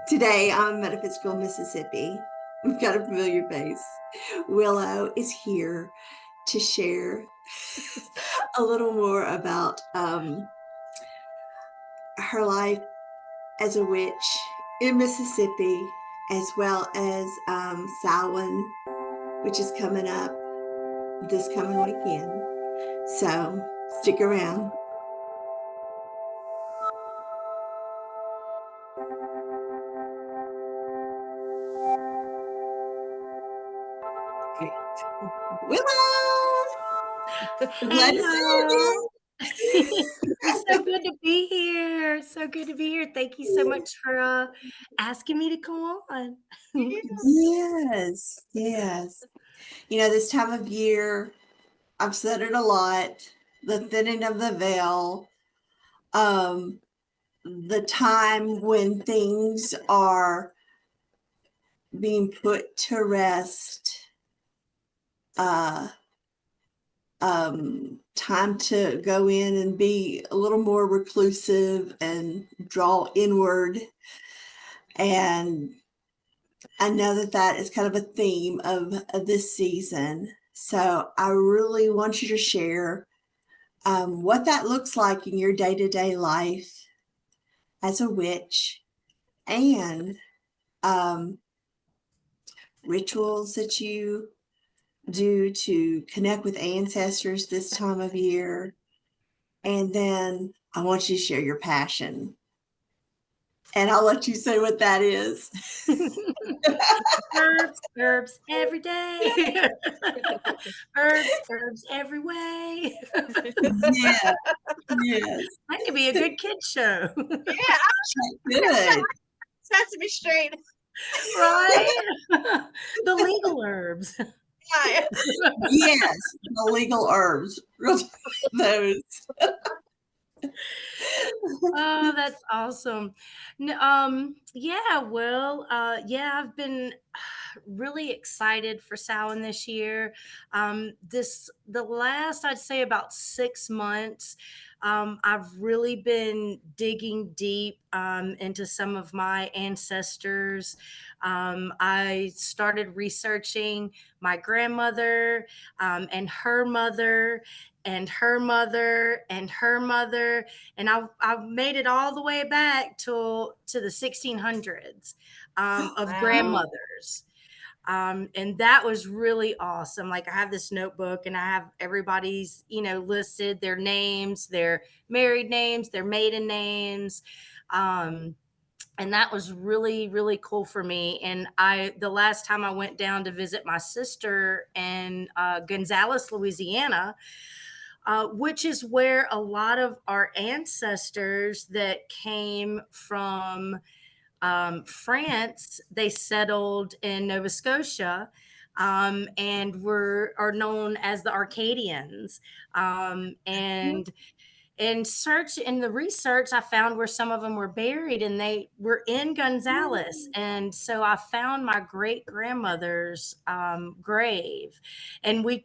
Today on Metaphysical Mississippi, we've got a familiar face. Willow is here to share a little more about her life as a witch in Mississippi, as well as Samhain, which is coming up this coming weekend. So stick around. Willow! Glad to see you It's so good to be here. So good to be here. Thank you so much for asking me to come on. again. Yes, yes. This time of year, I've said it a lot, the thinning of the veil, the time when things are being put to rest, time to go in and be a little more reclusive and draw inward. And I know that is kind of a theme of this season. So I really want you to share what that looks like in your day-to-day life as a witch, and rituals that you do to connect with ancestors this time of year. And then I want you to share your passion. And I'll let you say what that is. Herbs every day. Herbs every way. Yeah, yes. That could be a good kid show. Yeah, Good. Sesame Street. Right? The legal herbs. Yeah. Yes, the legal herbs. Those. Oh, that's awesome. Yeah, well, I've been really excited for Samhain this year. The last, I'd say about 6 months, I've really been digging deep into some of my ancestors. I started researching my grandmother and her mother and her mother and her mother, and I've made it all the way back to the 1600s of Wow. grandmothers. And that was really awesome. Like, I have this notebook and I have everybody's, listed their names, their married names, their maiden names. And that was really, really cool for me. And the last time I went down to visit my sister in Gonzales, Louisiana, which is where a lot of our ancestors that came from France, they settled in Nova Scotia, and are known as the Arcadians. And in the research, I found where some of them were buried, and they were in Gonzales. And so I found my great grandmother's grave, and we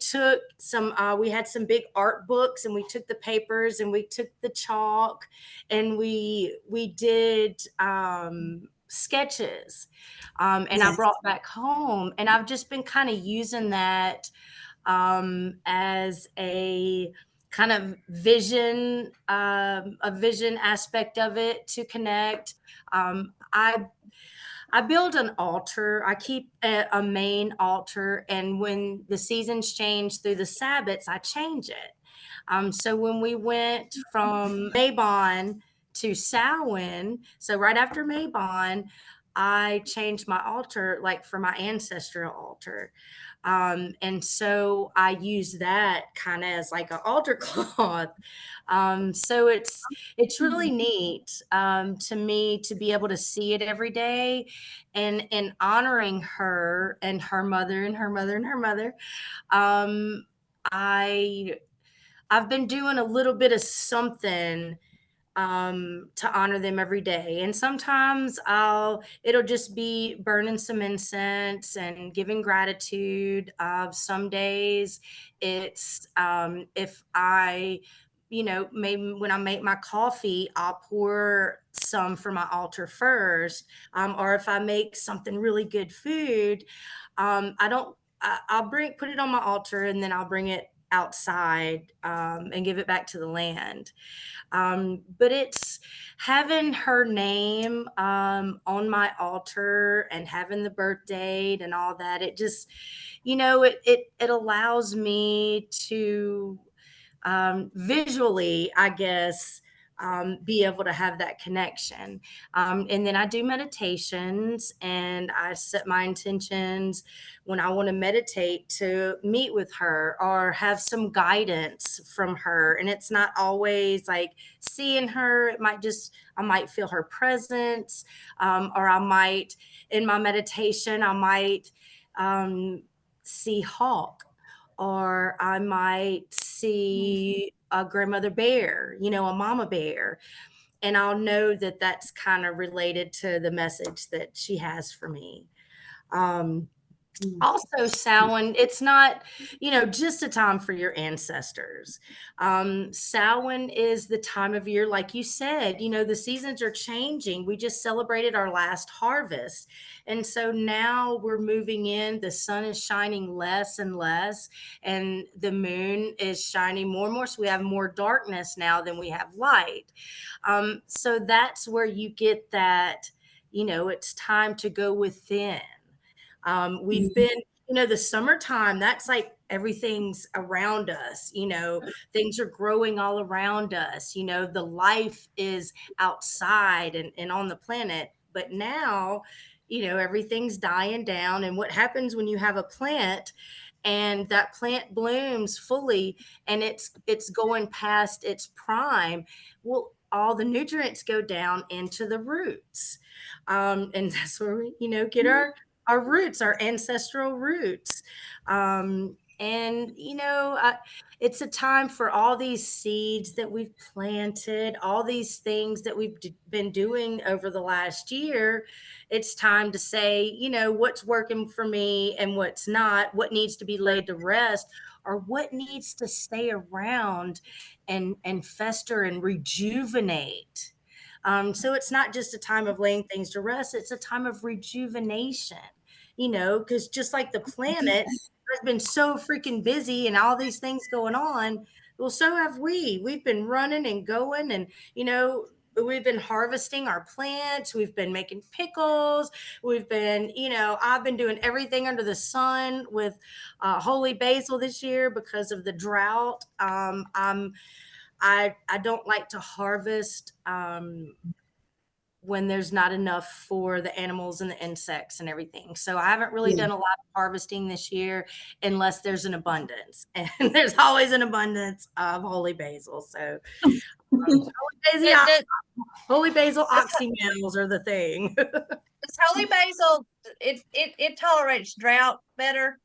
had some big art books, and we took the papers and we took the chalk, and we did sketches, and I Yes. brought back home, and I've just been kind of using that as a kind of a vision aspect of it to connect. I build an altar. I keep a main altar, and when the seasons change through the Sabbats, I change it. So when we went from Mabon to Samhain, so right after Mabon, I changed my altar, like for my ancestral altar. And so I use that kind of as like an altar cloth. So it's really neat to me to be able to see it every day, and honoring her and her mother and her mother and her mother. Um, I I've been doing a little bit of something to honor them every day. And sometimes it'll just be burning some incense and giving gratitude. Some days it's if I maybe when I make my coffee, I'll pour some for my altar first. Or if I make something really good food, I don't, I'll put it on my altar, and then I'll bring it outside, and give it back to the land. But it's having her name, on my altar, and having the birth date and all that. It just, it allows me to, visually, I guess, be able to have that connection. And then I do meditations, and I set my intentions when I want to meditate to meet with her or have some guidance from her. And it's not always like seeing her, I might feel her presence, or I might, in my meditation, I might, see Hawk, or I might see a grandmother bear, a mama bear, and I'll know that that's kind of related to the message that she has for me. Um, Also, Samhain, it's not, just a time for your ancestors. Samhain is the time of year, like you said, the seasons are changing. We just celebrated our last harvest. And so now we're moving in, the sun is shining less and less, and the moon is shining more and more. So we have more darkness now than we have light. So that's where you get that, it's time to go within. We've Mhm. been, the summertime, that's like everything's around us, things are growing all around us, the life is outside and on the planet. But now, everything's dying down. And what happens when you have a plant and that plant blooms fully and it's going past its prime? Well, all the nutrients go down into the roots. And that's where we, get our roots, our ancestral roots. And it's a time for all these seeds that we've planted, all these things that we've been doing over the last year. It's time to say, what's working for me and what's not, what needs to be laid to rest, or what needs to stay around and fester and rejuvenate. So it's not just a time of laying things to rest, it's a time of rejuvenation, because just like the planet has been so freaking busy and all these things going on, well, so have we. We've been running and going, and, we've been harvesting our plants, we've been making pickles, we've been, I've been doing everything under the sun with holy basil this year because of the drought. I don't like to harvest when there's not enough for the animals and the insects and everything. So I haven't really Yeah. done a lot of harvesting this year unless there's an abundance. And there's always an abundance of holy basil. So Does, does, holy basil does oxymels are the thing. holy basil, it tolerates drought better?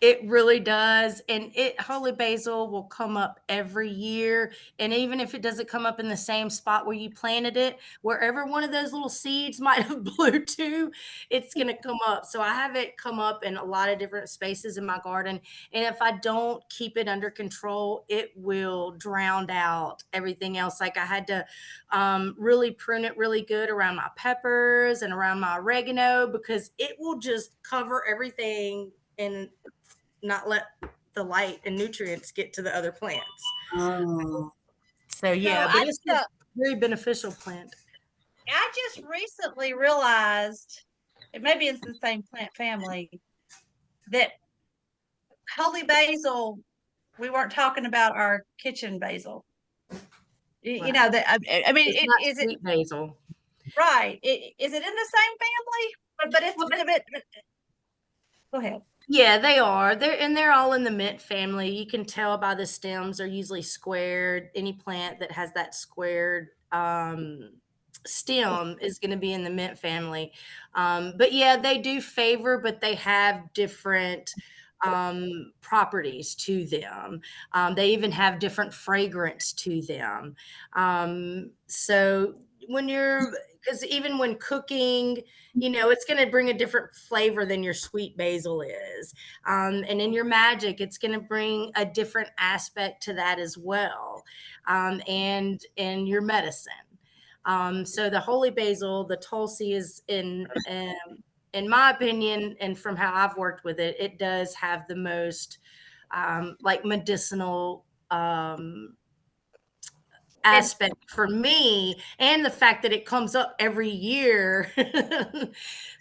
It really does. And holy basil will come up every year. And even if it doesn't come up in the same spot where you planted it, wherever one of those little seeds might have blew to, it's going to come up. So I have it come up in a lot of different spaces in my garden. And if I don't keep it under control, it will drown out everything else. Like I had to really prune it really good around my peppers and around my oregano, because it will just cover everything and not let the light and nutrients get to the other plants. Oh. So yeah, but it's a very beneficial plant. I just recently realized, and maybe it's the same plant family, that holy basil, we weren't talking about our kitchen basil. You know that I mean, It's not is it sweet basil. right? Is it in the same family? But it's but go ahead. Yeah, they are. They're all in the mint family. You can tell by the stems are usually squared. Any plant that has that squared stem is going to be in the mint family. But yeah, they do favor, but they have different properties to them. They even have different fragrance to them. So when you're because even when cooking, it's going to bring a different flavor than your sweet basil is. And in your magic, it's going to bring a different aspect to that as well. And in your medicine. So the holy basil, the Tulsi is in my opinion, and from how I've worked with it, it does have the most like medicinal aspect for me, and the fact that it comes up every year for Does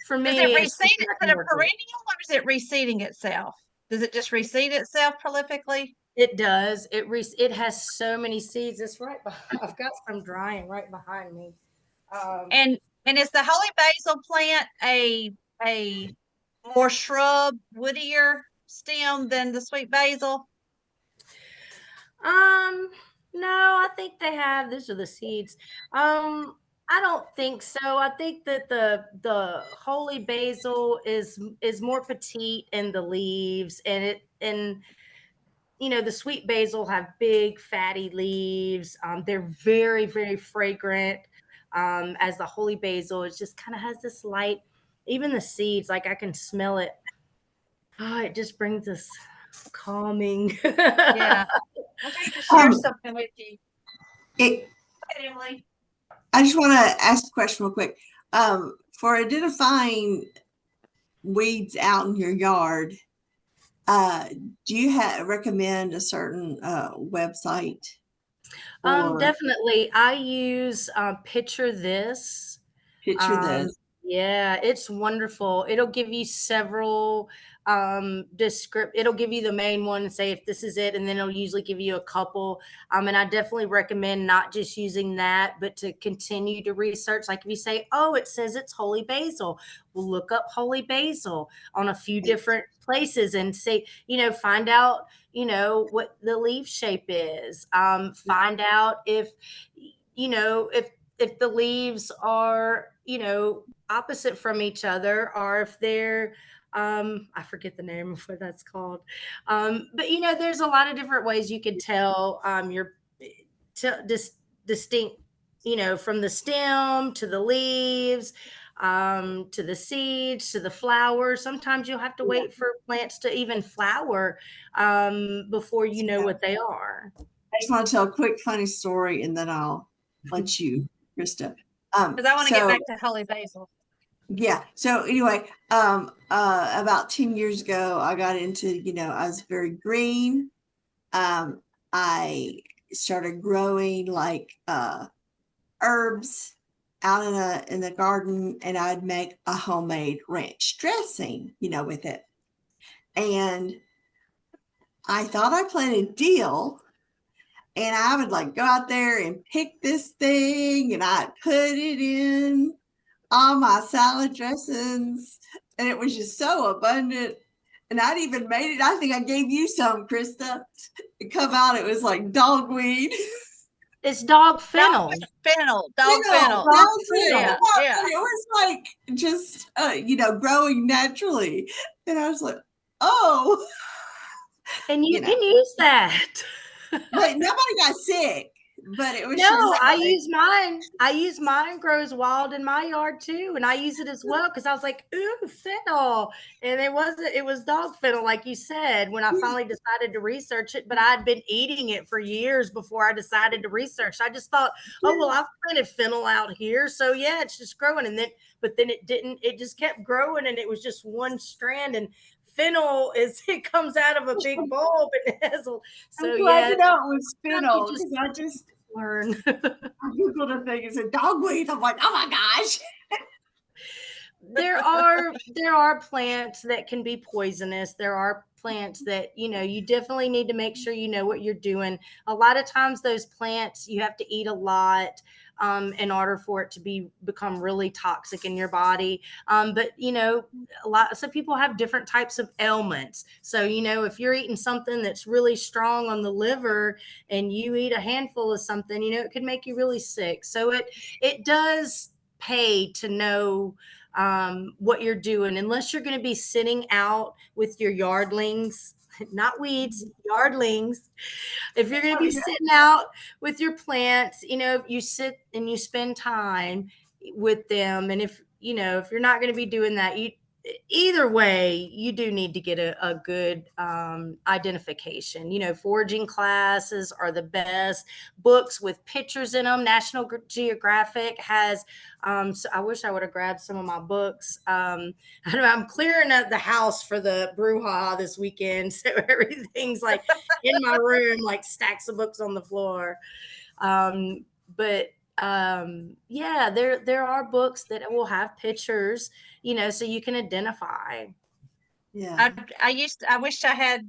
it me is reseed? Is I it can a work with it. perennial or is it reseeding itself? Does it just reseed itself prolifically? It does. It has so many seeds. It's right. I've got some drying right behind me. Um, And is the holy basil plant a more shrub, woodier stem than the sweet basil? Um, no, I think they have. These are the seeds. I don't think so. I think that the holy basil is more petite in the leaves, and the sweet basil have big fatty leaves. They're very very fragrant. As the holy basil, it just kind of has this light. Even the seeds, like I can smell it. Oh, it just brings this calming. Yeah. I need to share Um, something with you. it, Okay, Emily. I just want to ask a question real quick. For identifying weeds out in your yard, uh, do you recommend a certain website or Definitely. I use Picture This. picture Um, this? yeah, it's wonderful. It'll give you several it'll give you the main one and say if this is it, and then it'll usually give you a couple. And I definitely recommend not just using that, but to continue to research. Like if you say, oh, it says it's holy basil, we'll look up holy basil on a few different places and say, find out, what the leaf shape is. Find out if, if the leaves are, opposite from each other, or if they're I forget the name of what that's called. But there's a lot of different ways you can tell your distinct, from the stem to the leaves, to the seeds, to the flowers. Sometimes you'll have to wait for plants to even flower before you know what they are. I just want to tell a quick funny story and then I'll let you, Krista. Because I want to get So back to holy basil. yeah. So anyway, about 10 years ago, I got into, I was very green. I started growing like herbs out in the garden, and I'd make a homemade ranch dressing, with it. And I thought I planted dill, and I would like go out there and pick this thing, and I'd put it in all my salad dressings, and it was just so abundant. And I'd even made it. I think I gave you some, Krista. It come out. It was like dogweed. It's dog fennel. Dog fennel. Dog fennel. Yeah, yeah. It was like just growing naturally, and I was like, oh. And you can use that. But nobody got sick. But it was No, just I like, use mine. I use mine grows wild in my yard too. And I use it as well because I was like, ooh, fennel. And it was dog fennel, like you said, when I finally decided to research it. But I'd been eating it for years before I decided to research. I just thought, oh, well, I've planted fennel out here. So yeah, it's just growing. But then it didn't, it just kept growing, and it was just one strand. And fennel it comes out of a big bulb and it has so I'm glad yeah. to know it was fennel, You just because I just learn. I googled a thing and said dogweed. I'm like, oh my gosh. There are plants that can be poisonous. There are plants that you definitely need to make sure you know what you're doing. A lot of times those plants you have to eat a lot in order for it to become really toxic in your body. But some people have different types of ailments. So if you're eating something that's really strong on the liver and you eat a handful of something, it could make you really sick. So it does pay to know what you're doing, unless you're going to be sitting out with your yardlings, not weeds, yardlings. If you're going to be sitting out with your plants, if you sit and you spend time, with them. And if if you're not going to be doing that, either way, you do need to get a good identification. Foraging classes are the best. Books with pictures in them. National Geographic has, so I wish I would have grabbed some of my books. I'm clearing up the house for the brouhaha this weekend. So everything's like in my room, like stacks of books on the floor. But yeah, there are books that will have pictures, so you can identify. Yeah. I wish I had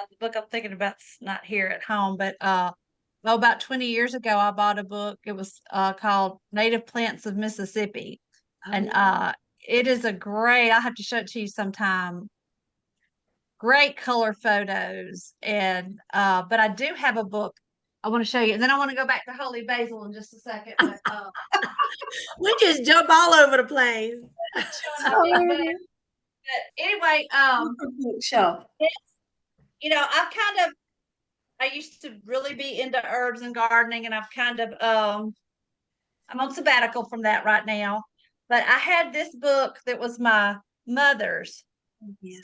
the book I'm thinking about's not here at home, but about 20 years ago, I bought a book. It was called Native Plants of Mississippi. Oh, And yeah. it is I'll have to show it to you sometime. Great color photos. And but I do have a book I want to show you. And then I want to go back to Holy Basil in just a second. But We just jump all over the place. showing my big book. But anyway, Bookshelf. I used to really be into herbs and gardening, and I'm on sabbatical from that right now. But I had this book that was my mother's, Yeah.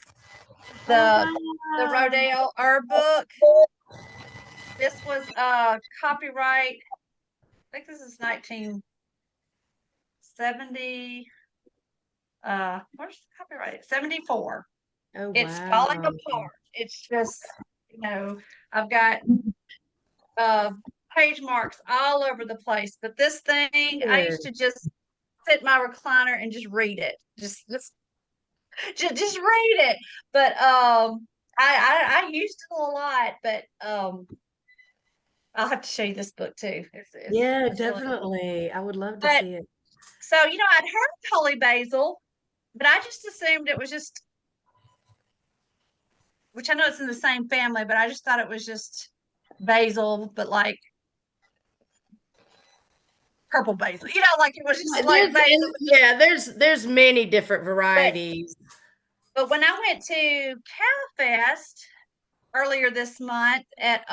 the Oh, wow. Rodale herb book. This was copyright. I think this is 1970. Where's the copyright? 74. Oh, It's falling wow. apart. It's just, I've got page marks all over the place. But this thing, I used to just sit in my recliner and just read it. Just read it. But I used it a lot. But I'll have to show you this book too. Yeah, It's really cool. definitely. I would love to But see it. so I'd heard of holy basil, but I just assumed it was just, which I know it's in the same family, but I just thought it was just basil, but like purple basil. Like it was just like basil. Yeah, there's many different But varieties. but when I went to CalFest earlier this month at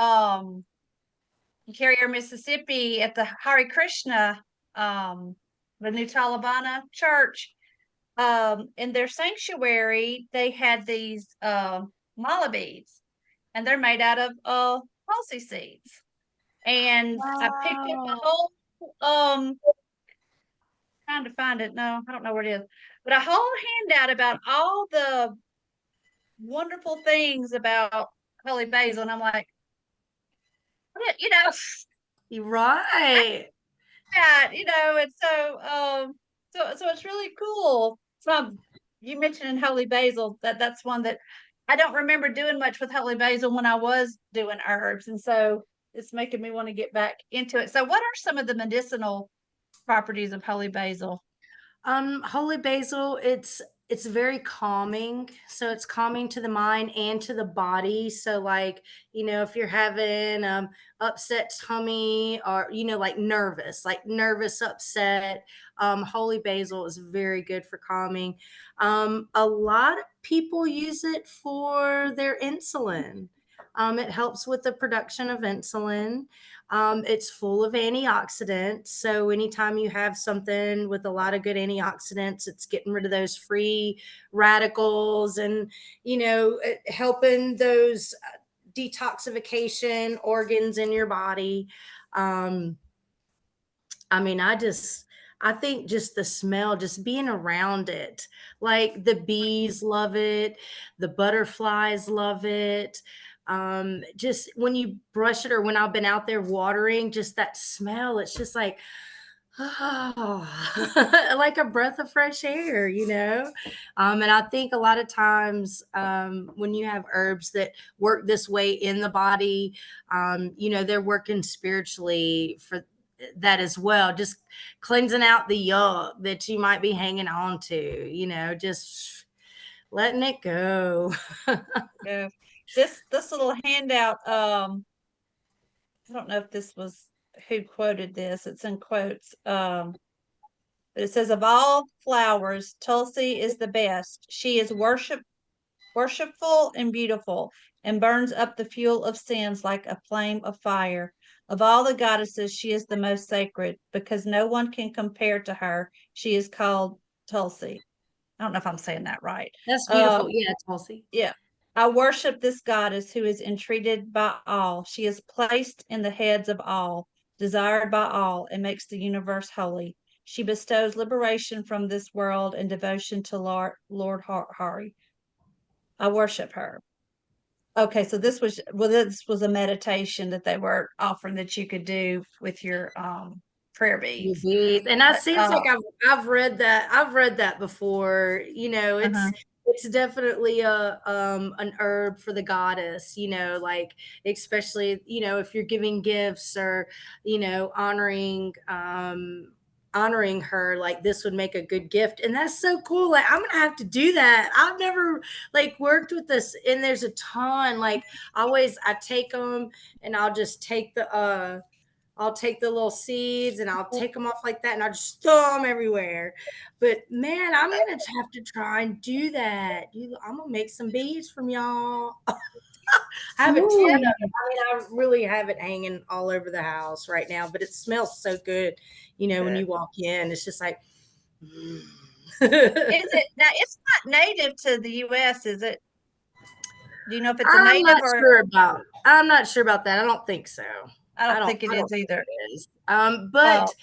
Carrier, Mississippi, at the Hare Krishna, the new Talibana church, in their sanctuary, they had these mala beads, and they're made out of tulsi seeds. And I picked up a Wow. whole trying to find it. No, I don't know where it is, but a whole handout about all the wonderful things about holy basil, and I'm like, You're right. that, and so it's really cool. So you mentioned holy basil, that's one that I don't remember doing much with holy basil when I was doing herbs, and so it's making me want to get back into it. So what are some of the medicinal properties of holy basil? Holy basil, it's very calming. So it's calming to the mind and to the body. So like, if you're having upset tummy or like nervous upset, holy basil is very good for calming. A lot of people use it for their insulin. It helps with the production of insulin. It's full of antioxidants. So anytime you have something with a lot of good antioxidants, it's getting rid of those free radicals and, helping those detoxification organs in your body. Um, I think just the smell, just being around it, like the bees love it, the butterflies love it. Just when you brush it or when I've been out there watering, just that smell, it's just like, oh, like a breath of fresh air. And I think a lot of times when you have herbs that work this way in the body, they're working spiritually for that as well, just cleansing out the yuck that you might be hanging on to, just letting it go. Yeah. This little handout, I don't know if this was who quoted this. It's in quotes. But it says, of all flowers, Tulsi is the best. She is worshipful and beautiful, and burns up the fuel of sins like a flame of fire. Of all the goddesses, she is the most sacred because no one can compare to her. She is called Tulsi. I don't know if I'm saying that right. That's beautiful. Yeah, Tulsi. Yeah. I worship this goddess who is entreated by all. She is placed in the heads of all, desired by all, and makes the universe holy. She bestows liberation from this world and devotion to Lord Hari. I worship her. Okay, so this was a meditation that they were offering that you could do with your prayer Your beads. beads. And that But seems like I've read that. I've read that before. uh-huh. It's definitely a an herb for the goddess, like especially, if you're giving gifts or, honoring her, like this would make a good gift. And that's so cool. Like I'm gonna have to do that. I've never like worked with this, and there's a ton. Like I take them and I'll take the little seeds and I'll take them off like that and I'll just throw them everywhere. But man, I'm gonna have to try and do that. I'm gonna make some beads from y'all. I have a ton of Ooh. it. I mean, I really have it hanging all over the house right now, but it smells so good. When you walk in, it's just like, mm. Is it now? It's not native to the U.S., is it? Do you know if it's a I'm native not or? sure about. I'm not sure about that. I don't think so. I I don't don't. think it I is don't think either. it is. But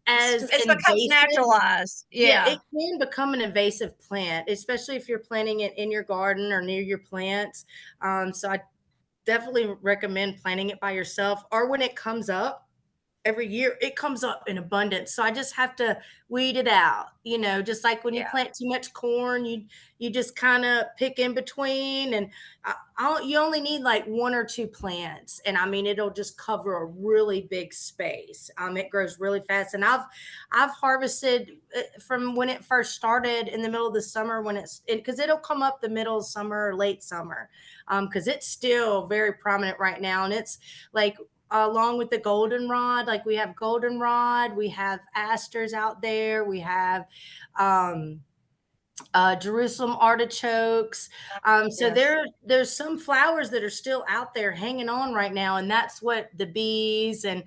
as It becomes invasive, naturalized. yeah, Yeah, it can become an invasive plant, especially if you're planting it in your garden or near your plants. So I definitely recommend planting it by yourself, or when it comes up every year, it comes up in abundance. So I just have to weed it out, just like when you yeah, plant too much corn, you just kind of pick in between, and you only need like one or two plants, and I mean it'll just cover a really big space. It grows really fast, and I've harvested from when it first started in the middle of the summer when because it'll come up the middle of summer or late summer, because it's still very prominent right now, and it's like along with the goldenrod, like we have goldenrod, we have asters out there, we have um, Jerusalem artichokes. So yes. there's some flowers that are still out there hanging on right now, and that's what the bees and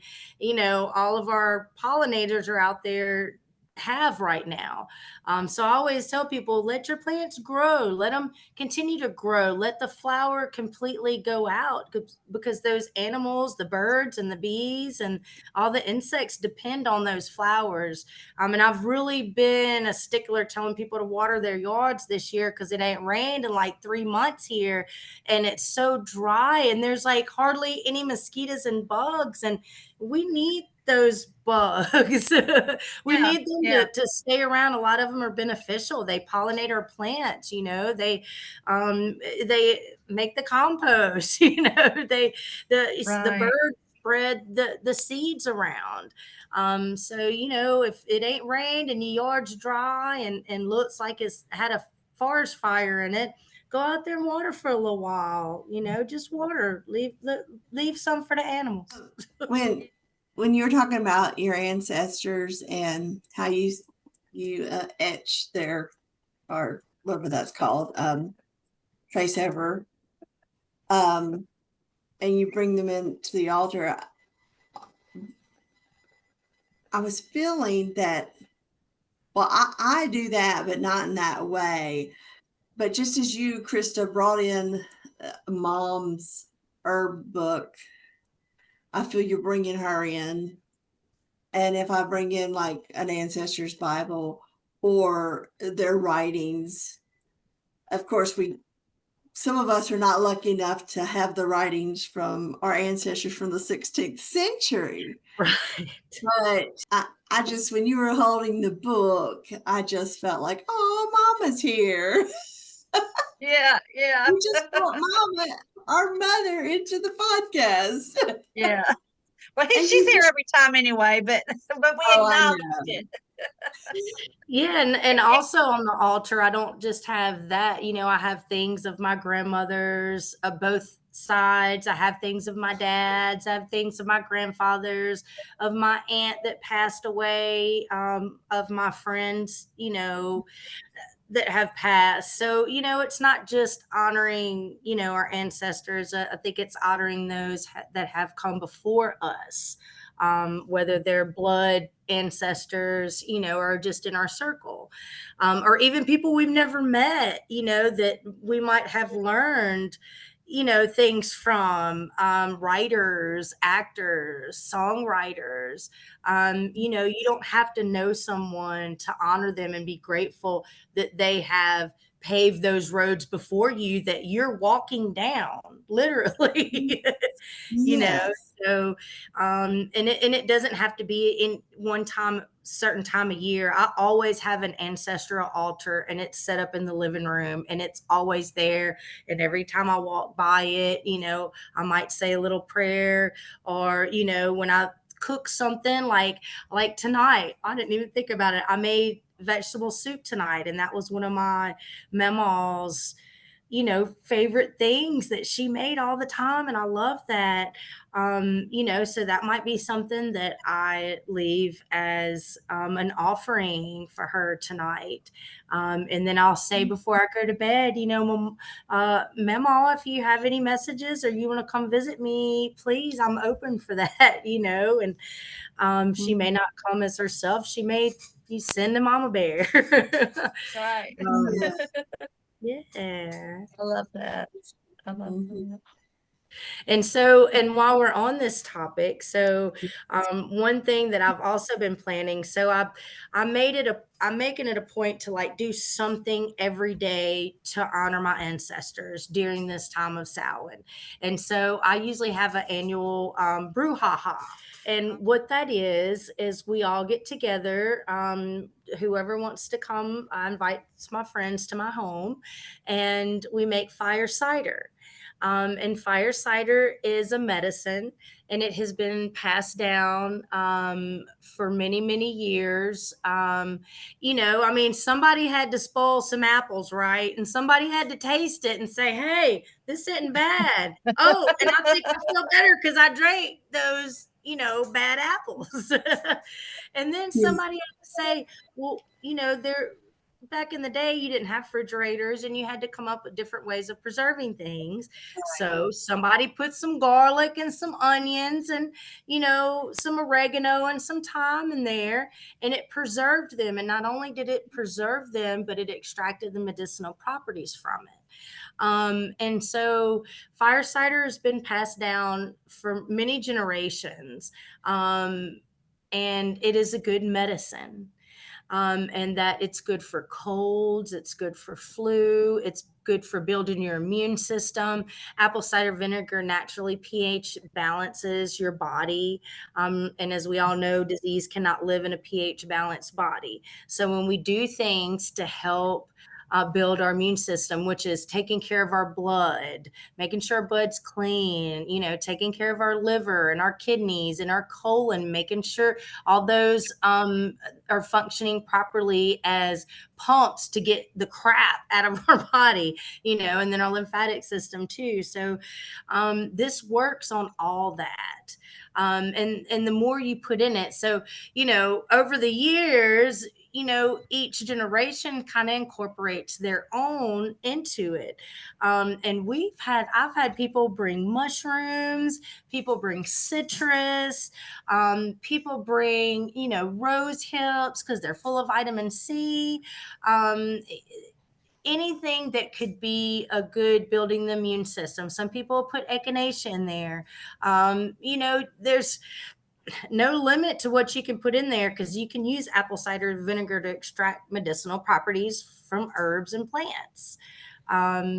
all of our pollinators are out there have right now. So I always tell people, let your plants grow, let them continue to grow, let the flower completely go out, because those animals, the birds and the bees and all the insects depend on those flowers. And I've really been a stickler telling people to water their yards this year because it ain't rained in like 3 months here. And it's so dry and there's like hardly any mosquitoes and bugs. And we need those bugs. We Yeah, need them yeah, to stay around. A lot of them are beneficial. They pollinate our plants, they make the compost, the right. birds spread the seeds around. So if it ain't rained and your yard's dry and looks like it's had a forest fire in it, go out there and water for a little while. Just water. Leave some for the animals. when when you were talking about your ancestors and how you etch their, or whatever that's called, trace over, um, and you bring them into the altar, I was feeling that, well, I do that, but not in that way. But just as you, Krista, brought in mom's herb book, I feel you're bringing her in. And if I bring in like an ancestor's Bible or their writings, of course, some of us are not lucky enough to have the writings from our ancestors from the 16th century. Right. But I just, when you were holding the book, I just felt like, oh, Mama's here. Yeah, yeah, We just brought Mama, our mother, into the podcast. yeah. Well, And she's you here just, every time anyway, but we oh, I acknowledged know. it. Yeah, and also on the altar, I don't just have that. I have things of my grandmothers of both sides. I have things of my dad's. I have things of my grandfather's, of my aunt that passed away, of my friends. that have passed. So, it's not just honoring, our ancestors. I think it's honoring those that have come before us, whether they're blood ancestors, or just in our circle, or even people we've never met, that we might have learned, things from, writers, actors, songwriters. You don't have to know someone to honor them and be grateful that they have paved those roads before you that you're walking down, literally. you know Yes. so and it doesn't have to be in one time, certain time of year. I always have an ancestral altar, and it's set up in the living room, and it's always there. And every time I walk by it, I might say a little prayer, or when I cook something, like tonight, I didn't even think about it. I made vegetable soup tonight, and that was one of my mama's favorite things that she made all the time. And I love that. So that might be something that I leave as, an offering for her tonight. And then I'll say before I go to bed, Mama, if you have any messages or you want to come visit me, please, I'm open for that, and she may Mhm. not come as herself. She may you send a mama bear. Right. um, Yeah. yeah. I love that. I love Mhm. that. And while we're on this topic, so, one thing that I've also been planning, so I'm making it a point to like do something every day to honor my ancestors during this time of Samhain. And so I usually have an annual, brouhaha. And what that is we all get together. Whoever wants to come, I invite my friends to my home, and we make fire cider. And fire cider is a medicine, and it has been passed down, for many, many years. I mean, somebody had to spoil some apples, right? And somebody had to taste it and say, hey, this isn't bad. Oh, and I think I feel better because I drank those, bad apples. And then Yeah. somebody had to say, well, they're back in the day, you didn't have refrigerators and you had to come up with different ways of preserving things. So somebody put some garlic and some onions and, some oregano and some thyme in there, and it preserved them. And not only did it preserve them, but it extracted the medicinal properties from it. And so fire cider has been passed down for many generations. And it is a good medicine, and that it's good for colds, it's good for flu, it's good for building your immune system. Apple cider vinegar naturally pH balances your body. And as we all know, disease cannot live in a pH balanced body. So when we do things to help, build our immune system, which is taking care of our blood, making sure our blood's clean, taking care of our liver and our kidneys and our colon, making sure all those, are functioning properly as pumps to get the crap out of our body, and then our lymphatic system too. So, this works on all that. And the more you put in it, so, over the years, each generation kind of incorporates their own into it. And I've had people bring mushrooms, people bring citrus, people bring, rose hips because they're full of vitamin C. Um, Anything that could be a good building the immune system. Some people put echinacea in there. There's no limit to what you can put in there because you can use apple cider vinegar to extract medicinal properties from herbs and plants.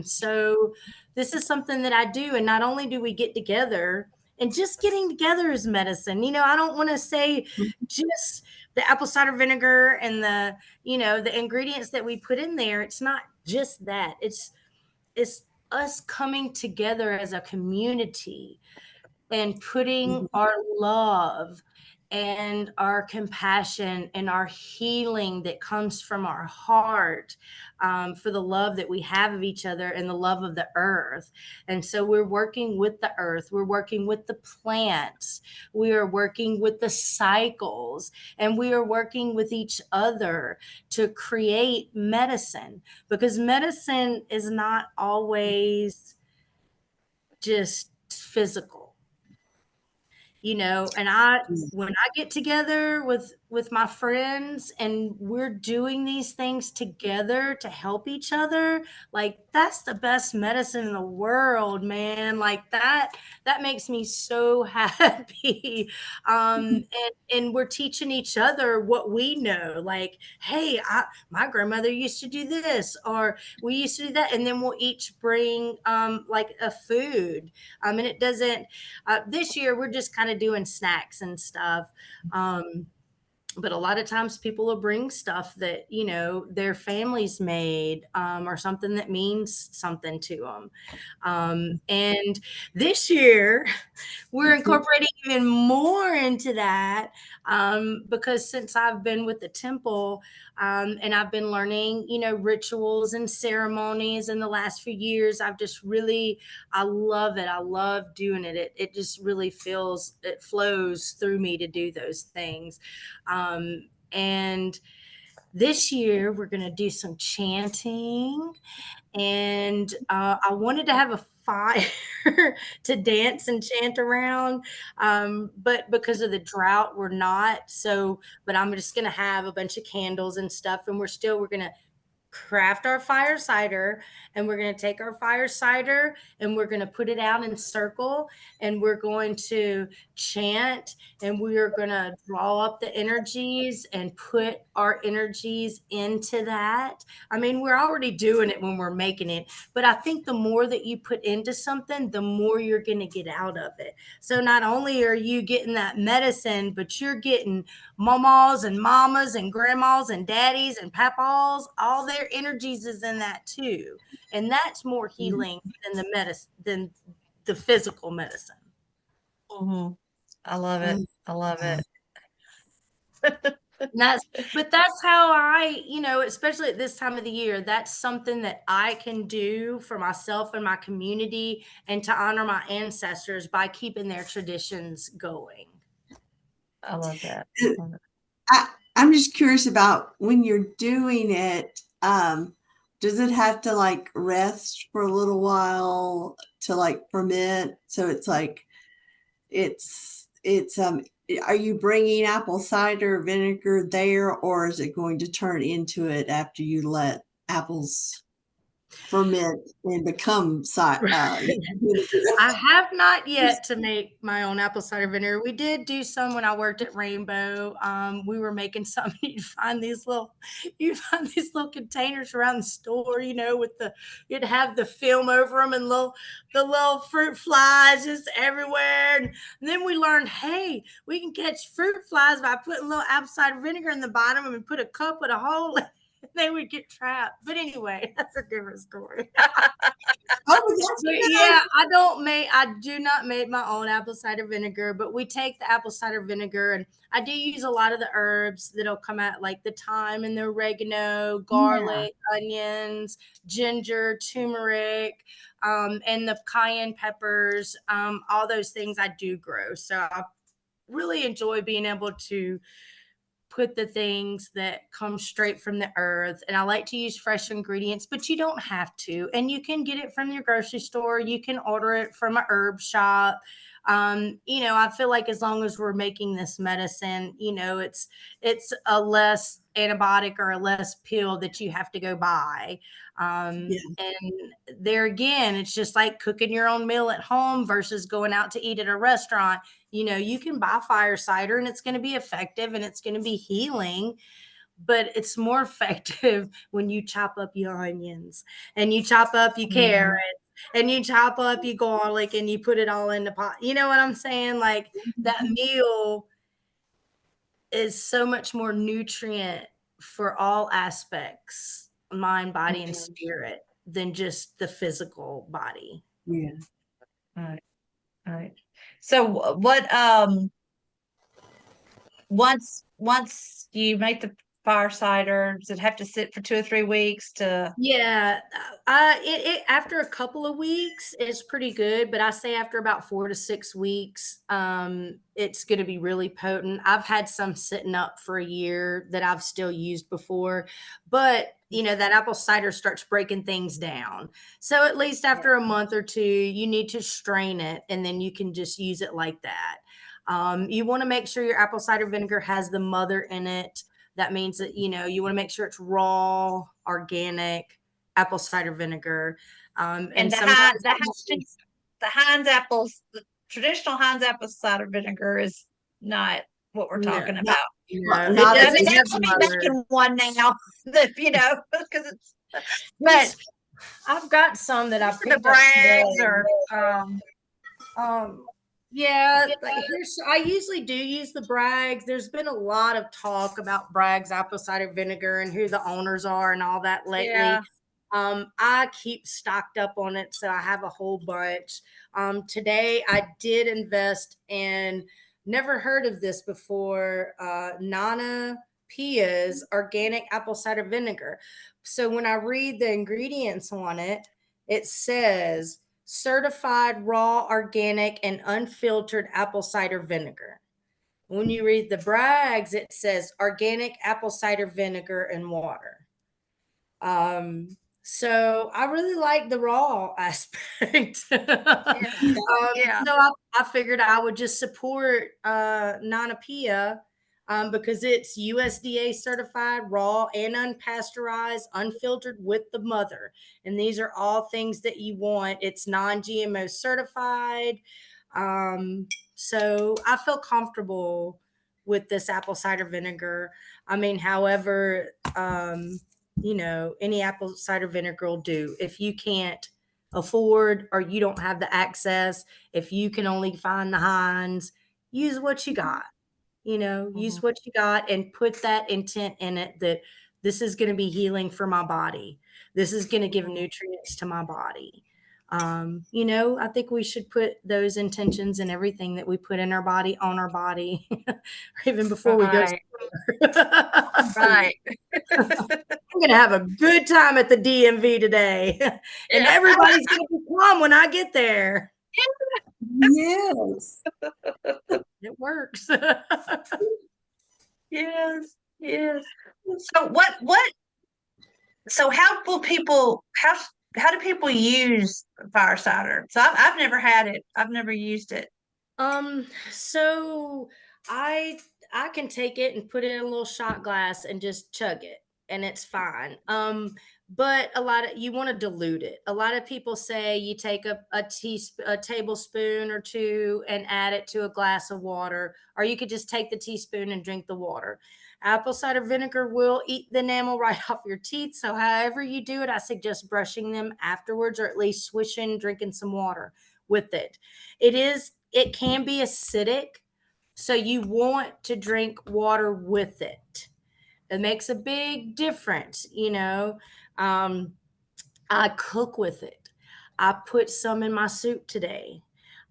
So this is something that I do, and not only do we get together, and just getting together is medicine. I don't want to say just the apple cider vinegar and the ingredients that we put in there. It's not just that. It's us coming together as a community and putting Mhm. our love and our compassion and our healing that comes from our heart, for the love that we have of each other and the love of the earth. And so we're working with the earth, we're working with the plants, we are working with the cycles, and we are working with each other to create medicine, because medicine is not always just physical, and when I get together with my friends and we're doing these things together to help each other, like, that's the best medicine in the world, man. Like, that makes me so happy. And we're teaching each other what we know, like, hey, my grandmother used to do this, or we used to do that, and then we'll each bring like a food. And it doesn't this year we're just kind of doing snacks and stuff. But a lot of times people will bring stuff that, their families made, or something that means something to them. And this year we're incorporating even more into that, because since I've been with the temple, and I've been learning, rituals and ceremonies in the last few years, I love it. I love doing it. It just really it flows through me to do those things. And this year we're going to do some chanting, and I wanted to have a fire to dance and chant around, but because of the drought, we're not. So, but I'm just going to have a bunch of candles and stuff, and we're going to craft our fire cider, and we're going to take our fire cider and we're going to put it out in circle, and we're going to chant, and we are going to draw up the energies and put our energies into that. I mean, we're already doing it when we're making it, but I think the more that you put into something, the more you're going to get out of it. So not only are you getting that medicine, but you're getting mamas and mamas and grandmas and daddies and papas, all their energies is in that too. And that's more healing than the medicine, than the physical medicine. Mhm. I love it. I love it. But that's how especially at this time of the year, that's something that I can do for myself and my community, and to honor my ancestors by keeping their traditions going. I love that. I'm just curious about when you're doing it. Does it have to like rest for a little while to like ferment? So it's like it's are you bringing apple cider vinegar there, or is it going to turn into it after you let apples ferment and become vinegar? I have not yet to make my own apple cider vinegar. We did do some when I worked at Rainbow. We were making some. You find these little containers around the store, you'd have the film over them, and the little fruit flies just everywhere. And then we learned, hey, we can catch fruit flies by putting a little apple cider vinegar in the bottom, and we put a cup with a hole in it. They would get trapped. But anyway, that's a different story. But yeah, I do not make my own apple cider vinegar, but we take the apple cider vinegar, and I do use a lot of the herbs that'll come out, like the thyme and the oregano, garlic, onions, ginger, turmeric, and the cayenne peppers. All those things I do grow. So I really enjoy being able to put the things that come straight from the earth. And I like to use fresh ingredients, but you don't have to. And you can get it from your grocery store. You can order it from a herb shop. I feel like as long as we're making this medicine, it's a less antibiotic or a less pill that you have to go buy. And there again, it's just like cooking your own meal at home versus going out to eat at a restaurant. You can buy fire cider and it's going to be effective and it's going to be healing, but it's more effective when you chop up your onions and you chop up your carrots and you chop up your garlic and you put it all in the pot. You know what I'm saying? Like, that meal is so much more nutrient for all aspects, mind, body, and spirit, than just the physical body. Yeah. All right. So once you make the fire cider, does it have to sit for 2 or 3 weeks to? Yeah, it after a couple of weeks, it's pretty good, but I say after about 4 to 6 weeks, it's gonna be really potent. I've had some sitting up for a year that I've still used before, but, that apple cider starts breaking things down. So at least after a month or 2, you need to strain it, and then you can just use it like that. You wanna make sure your apple cider vinegar has the mother in it. That means that, you want to make sure it's raw, organic apple cider vinegar. And And sometimes the Heinz apples, the traditional Heinz apple cider vinegar is not what we're no, talking Not, about. no, it not I as mean, doesn't they have should the be mother. making one now, because it's, but I've got some that I the picked up brags today. or, Um, yeah, like I usually do use the Bragg's. There's been a lot of talk about Bragg's apple cider vinegar and who the owners are and all that lately. yeah. I keep stocked up on it, so I have a whole bunch. Today I did invest in, never heard of this before, Nana Pia's organic apple cider vinegar. So when I read the ingredients on it, it says certified raw, organic, and unfiltered apple cider vinegar. When you read the Bragg's, it says organic apple cider vinegar and water. So I really like the raw aspect. Yeah. So I figured I would just support Nana Pia, because it's USDA certified, raw and unpasteurized, unfiltered with the mother. And these are all things that you want. It's non-GMO certified. So I feel comfortable with this apple cider vinegar. I mean, however, any apple cider vinegar will do. If you can't afford or you don't have the access, if you can only find the Heinz, use what you got. Use Mhm. what you got and put that intent in it that this is going to be healing for my body. This is going to give nutrients to my body. I think we should put those intentions in everything that we put in our body, on our body, even before we go. Right. Right. I'm going to have a good time at the DMV today. And Yeah. everybody's going to be calm when I get there. yes. It works. Yes. Yes. So so how do people use fire cider? So I've never had it. I've never used it. So I I can take it and put it in a little shot glass and just chug it, and it's fine. But you want to dilute it. A lot of people say you take a tablespoon or two and add it to a glass of water, or you could just take the teaspoon and drink the water. Apple cider vinegar will eat the enamel right off your teeth. So however you do it, I suggest brushing them afterwards, or at least swishing, drinking some water with it. It can be acidic, so you want to drink water with it. It makes a big difference. Um, I cook with it. I put some in my soup today.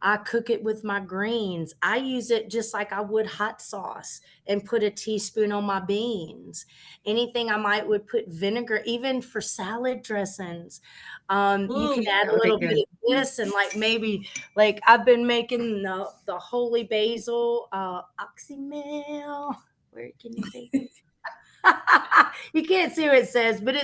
I cook it with my greens. I use it just like I would hot sauce and put a teaspoon on my beans. Anything I might would put vinegar, even for salad dressings. You Ooh, can add that a would be little bit good. of this and maybe I've been making the holy basil oxymel. Where can you see? You can't see what it says, but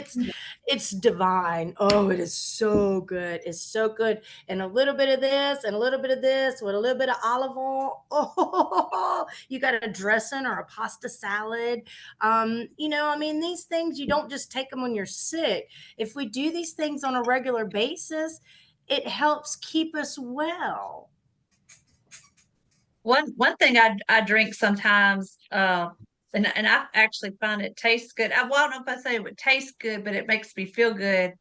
it's divine. Oh, it is so good. It's so good. And a little bit of this and a little bit of this with a little bit of olive oil. Oh, you got a dressing or a pasta salad. These things, you don't just take them when you're sick. If we do these things on a regular basis, it helps keep us well. One thing I drink sometimes, and I actually find it tastes good. Well, I don't know if I say it would taste good, but it makes me feel good.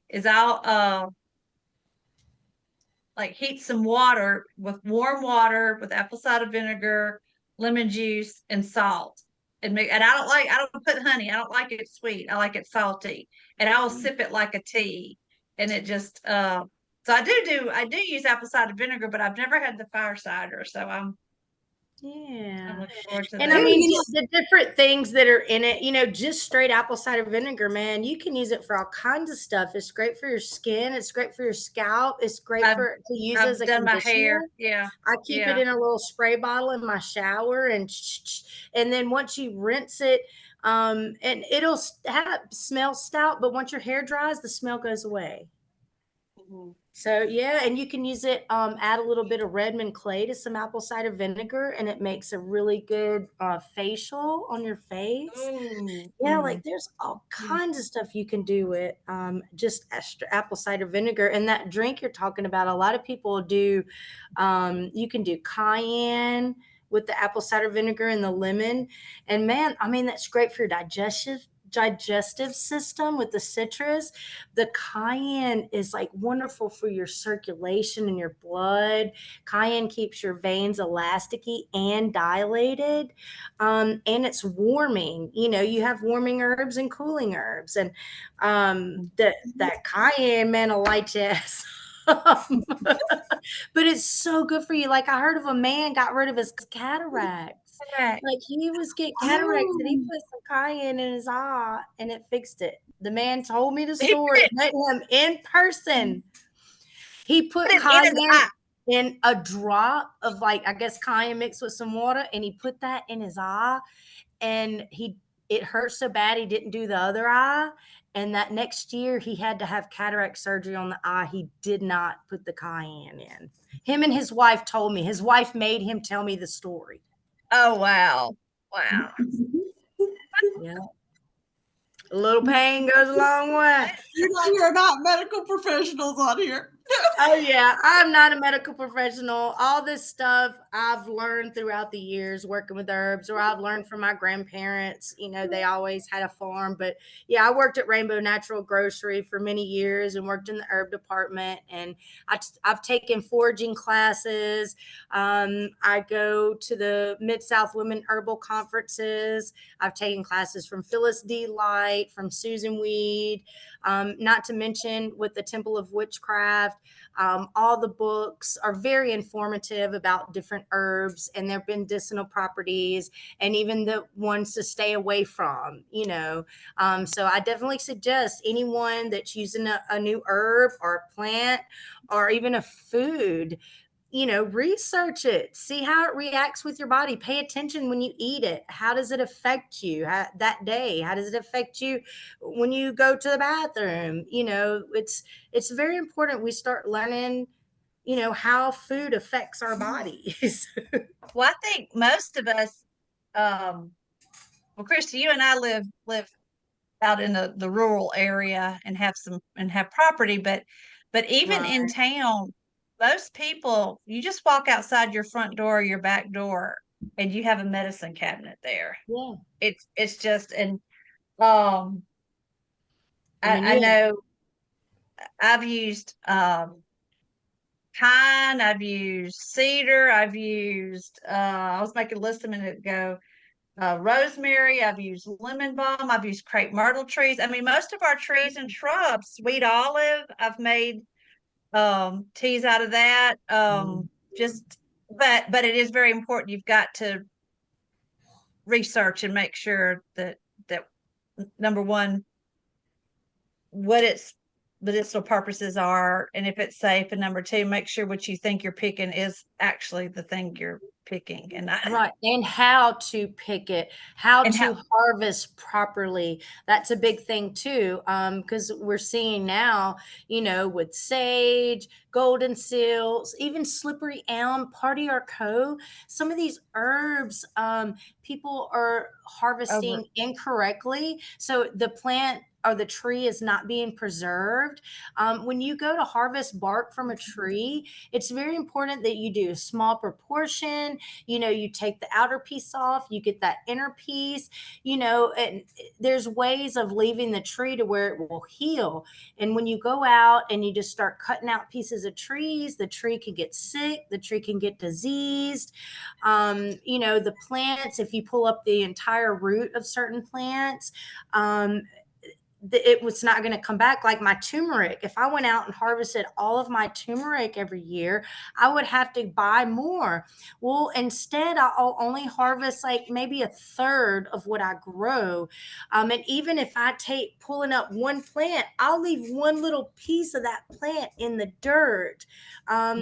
Is I'll like heat some water with warm water with apple cider vinegar, lemon juice, and salt. And I don't put honey. I don't like it sweet. I like it salty. And I will sip it like a tea. And it just so I do use apple cider vinegar, but I've never had the fire cider. So Yeah. I look forward to And that. I Ooh, mean, you know, the different things that are in it, just straight apple cider vinegar, man, you can use it for all kinds of stuff. It's great for your skin. It's great for your scalp. It's great I've to use as I've a done my conditioner. hair. Yeah. I keep it Yeah. in a little spray bottle in my shower, and then once you rinse it, and it'll smell stout, but once your hair dries, the smell goes away. Mhm. So yeah, and you can use it. Add a little bit of Redmond clay to some apple cider vinegar, and it makes a really good facial on your face. Ooh. Yeah, like there's all Yeah. kinds of stuff you can do with just extra apple cider vinegar. And that drink you're talking about, a lot of people do. You can do cayenne with the apple cider vinegar and the lemon, and man, I mean that's great for your digestive system with the citrus. The cayenne is like wonderful for your circulation and your blood. Cayenne keeps your veins elasticy and dilated, and it's warming. You have warming herbs and cooling herbs, and that cayenne, man, will light your ass up. But it's so good for you. Like I heard of a man got rid of his cataracts. Correct. Like he was getting cataracts and he oh, put some cayenne in his eye and it fixed it. The man told me the He put story. it, Met him in person. He put put it in his cayenne eye. in a drop of like I guess cayenne mixed with some water, and he put that in his eye, and it hurt so bad he didn't do the other eye. And that next year he had to have cataract surgery on the eye. He did not put the cayenne in. Him and his wife told me. His wife made him tell me the story. Oh wow. Wow. Yeah. A little pain goes a long way. you're not medical professionals on here. Oh yeah, I'm not a medical professional. All this stuff I've learned throughout the years working with herbs, or I've learned from my grandparents. They always had a farm. But yeah, I worked at Rainbow Natural Grocery for many years and worked in the herb department. And I've taken foraging classes. I go to the Mid South Women Herbal Conferences. I've taken classes from Phyllis D. Light, from Susan Weed, not to mention with the Temple of Witchcraft. All the books are very informative about different herbs and their medicinal properties, and even the ones to stay away from. So I definitely suggest anyone that's using a new herb or a plant or even a food, research it, see how it reacts with your body, pay attention when you eat it. How does it affect you that day? How does it affect you when you go to the bathroom? It's very important we start learning, how food affects our bodies. Well, I think most of us, well, Christy, you and I live out in the rural area and have property, but even in Right. town, most people, you just walk outside your front door or your back door and you have a medicine cabinet there. Yeah. It's just, and um I mean, I know I've used pine, I've used cedar, I've used I was making a list a minute ago, rosemary, I've used lemon balm, I've used crepe myrtle trees. I mean, most of our trees and shrubs, sweet olive, I've made teas out of that. Just but it is very important. You've got to research and make sure that number one, what its medicinal purposes are, and if it's safe, and number two, make sure what you think you're picking is actually the thing you're picking, right, and how to pick it, how and how. to harvest properly. That's a big thing too, because we're seeing now, with sage, golden seals, even slippery elm, party arco, some of these herbs, people are Over. harvesting incorrectly, so the plant or the tree is not being preserved. When you go to harvest bark from a tree, it's very important that you do a small proportion. You take the outer piece off, you get that inner piece, and there's ways of leaving the tree to where it will heal. And when you go out and you just start cutting out pieces of trees, the tree can get sick, the tree can get diseased. The plants, if you pull up the entire root of certain plants, it was not going to come back. Like my turmeric, if I went out and harvested all of my turmeric every year, I would have to buy more. Well, instead, I'll only harvest like maybe a third of what I grow. And even if I take pulling up one plant, I'll leave one little piece of that plant in the dirt. A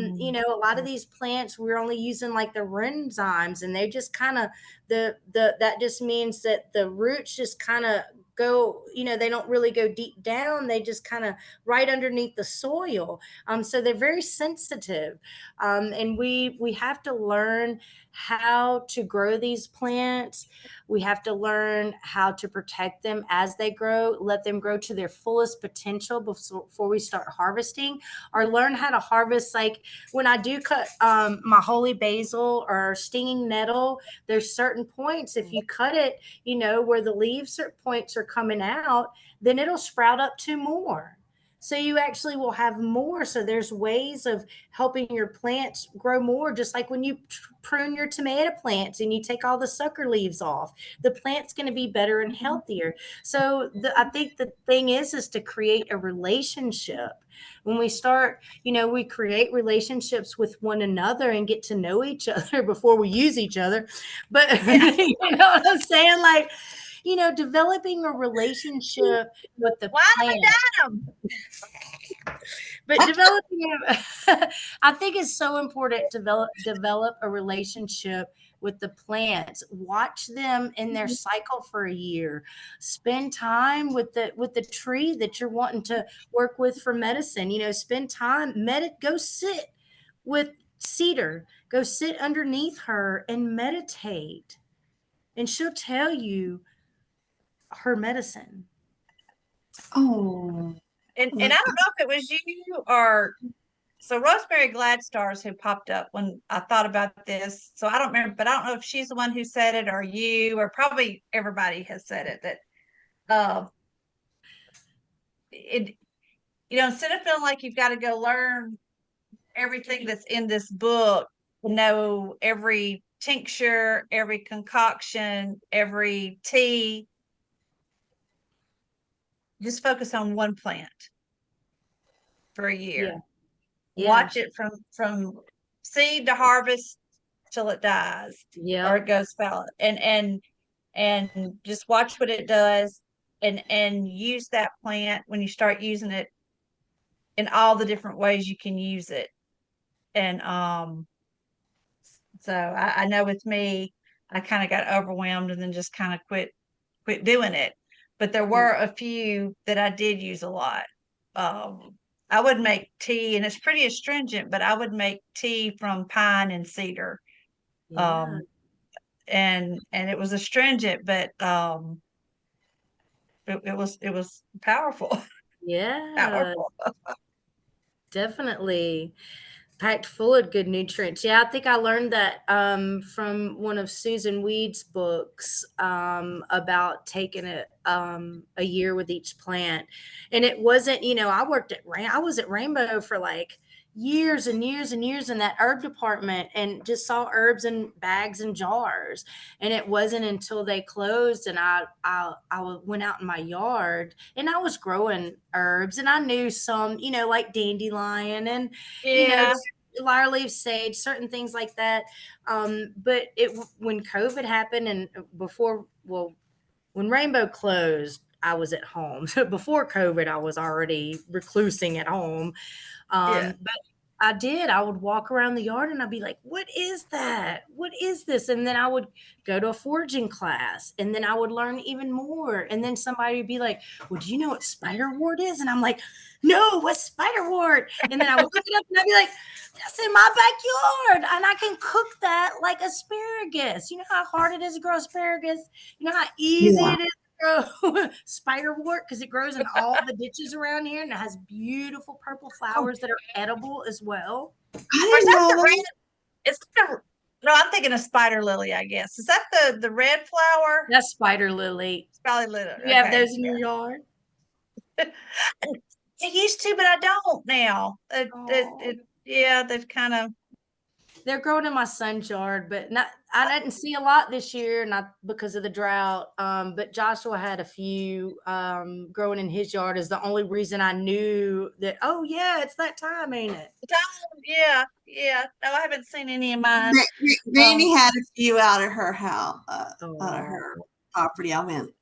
lot of these plants, we're only using like the enzymes, and they just kind of that just means that the roots just kind of go, they don't really go deep down. They just kind of right underneath the soil. So they're very sensitive. And we have to learn how to grow these plants. We have to learn how to protect them as they grow, let them grow to their fullest potential before we start harvesting, or learn how to harvest. Like when I do cut my holy basil or stinging nettle, there's certain points. If you cut it, where the leaves points are coming out, then it'll sprout up 2 more. So you actually will have more. So there's ways of helping your plants grow more, just like when you prune your tomato plants and you take all the sucker leaves off, the plant's going to be better and healthier. So I think the thing is to create a relationship. When we start, we create relationships with one another and get to know each other before we use each other. But you know what I'm saying? Like, developing a relationship with the Why plant. them? But developing, I think it's so important to develop a relationship with the plants. Watch them in their cycle for a year. Spend time with the tree that you're wanting to work with for medicine. Spend time, go sit with cedar. Go sit underneath her and meditate, and she'll tell you her medicine. Oh, And I don't know if it was you or so Rosemary Gladstars who popped up when I thought about this. So I don't remember, but I don't know if she's the one who said it or you, or probably everybody has said it, that it instead of feeling like you've got to go learn everything that's in this book, know every tincture, every concoction, every tea, just focus on one plant for a year. Yeah. Watch it from seed to harvest till it dies, or it goes foul, and just watch what it does, and use that plant when you start using it in all the different ways you can use it. And so I know with me, I kind of got overwhelmed and then just kind of quit doing it. But there were a few that I did use a lot. I would make tea, and it's pretty astringent, but I would make tea from pine and cedar. Yeah. And it was astringent, but it was powerful. Yeah, Powerful. definitely. Packed full of good nutrients. Yeah, I think I learned that from one of Susan Weed's books about taking a year with each plant. And it wasn't, I was at Rainbow for like years and years and years in that herb department, and just saw herbs in bags and jars. And it wasn't until they closed and I went out in my yard and I was growing herbs, and I knew some, like dandelion and Yeah. lyre leaf sage, certain things like that. But when COVID happened and when Rainbow closed, I was at home. So before COVID, I was already reclusing at home. Yeah. But I would walk around the yard and I'd be like, what is that? What is this? And then I would go to a foraging class, and then I would learn even more. And then somebody would be like, well, do you know what spiderwort is? And I'm like, no, what's spiderwort? And then I would look it up and I'd be like, that's in my backyard. And I can cook that like asparagus. You know how hard it is to grow asparagus? You know how easy it is grow spiderwort, because it grows in all the ditches around here, and it has beautiful purple flowers that are edible as well. I Or is didn't that know the red? that. It's no, I'm thinking of spider lily, I guess. Is that the red flower? That's spider lily. Spider lily. You have Okay. those in your yard? I used to, but I don't now. Yeah, they've kind of. They're growing in my son's yard, but not. I didn't see a lot this year, not because of the drought. But Joshua had a few growing in his yard. Is the only reason I knew that. Oh yeah, it's that time, ain't it? Yeah, yeah. No, I haven't seen any of mine. Granny had a few out of her house, out of Oh, her property. I went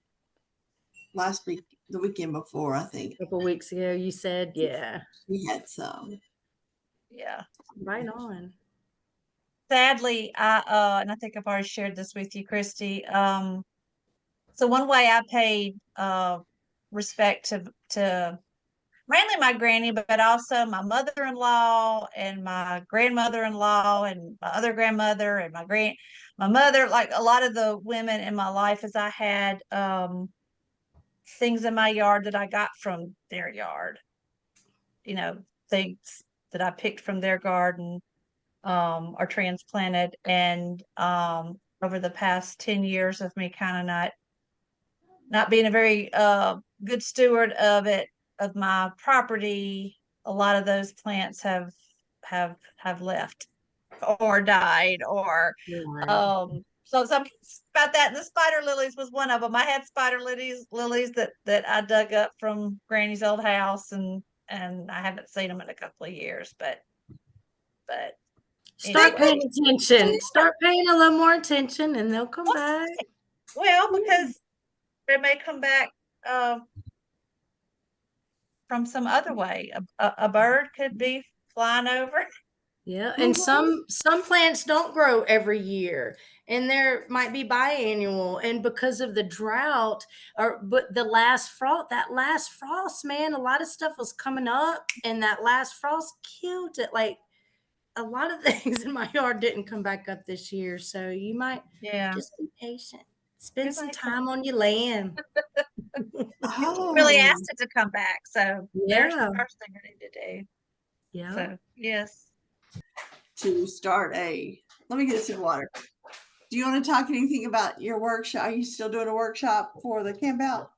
last week, the weekend before, I think. a couple weeks ago, you said, yeah, We had some. Yeah. right on. Sadly, and I think I've already shared this with you, Christy. So one way I paid respect to mainly my granny, but also my mother-in-law and my grandmother-in-law and my other grandmother and my mother, like a lot of the women in my life, as I had things in my yard that I got from their yard, things that I picked from their garden, or transplanted. And over the past 10 years of me kind of not being a very good steward of my property, a lot of those plants have left or died, or Right. so some about that. The spider lilies was one of them. I had spider lilies that I dug up from Granny's old house, and I haven't seen them in a couple of years, but Start anyway. paying attention. Start paying a little more attention, and they'll come back. Well, because they may come back from some other way. A bird could be flying over. Yeah, and Mhm. some plants don't grow every year, and there might be biannual. And because of the drought, or but that last frost, man, a lot of stuff was coming up, and that last frost killed it. Like a lot of things in my yard didn't come back up this year, so you might Yeah. just be patient. Spend It some might come. time on your land. Really Oh, asked it to come back. So there's the Yeah, first thing I need to do. yeah. So yes. to start let me get a sip of water. Do you want to talk anything about your workshop? Are you still doing a workshop for the camp out?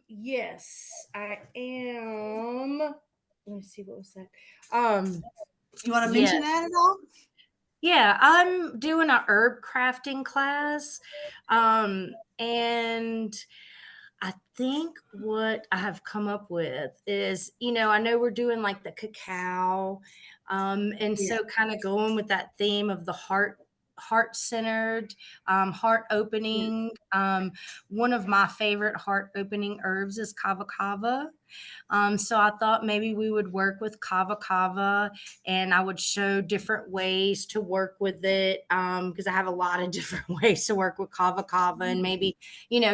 Yes, I am. Let me see, what was that? You want to Yeah, mention that at all? yeah, I'm doing a herb crafting class. And I think what I have come up with is, I know we're doing like the cacao, and Yeah. so kind of going with that theme of the heart centered, heart Yeah. opening. One of my favorite heart opening herbs is kava kava. So I thought maybe we would work with kava kava, and I would show different ways to work with it, because I have a lot of different ways to work with kava kava, and maybe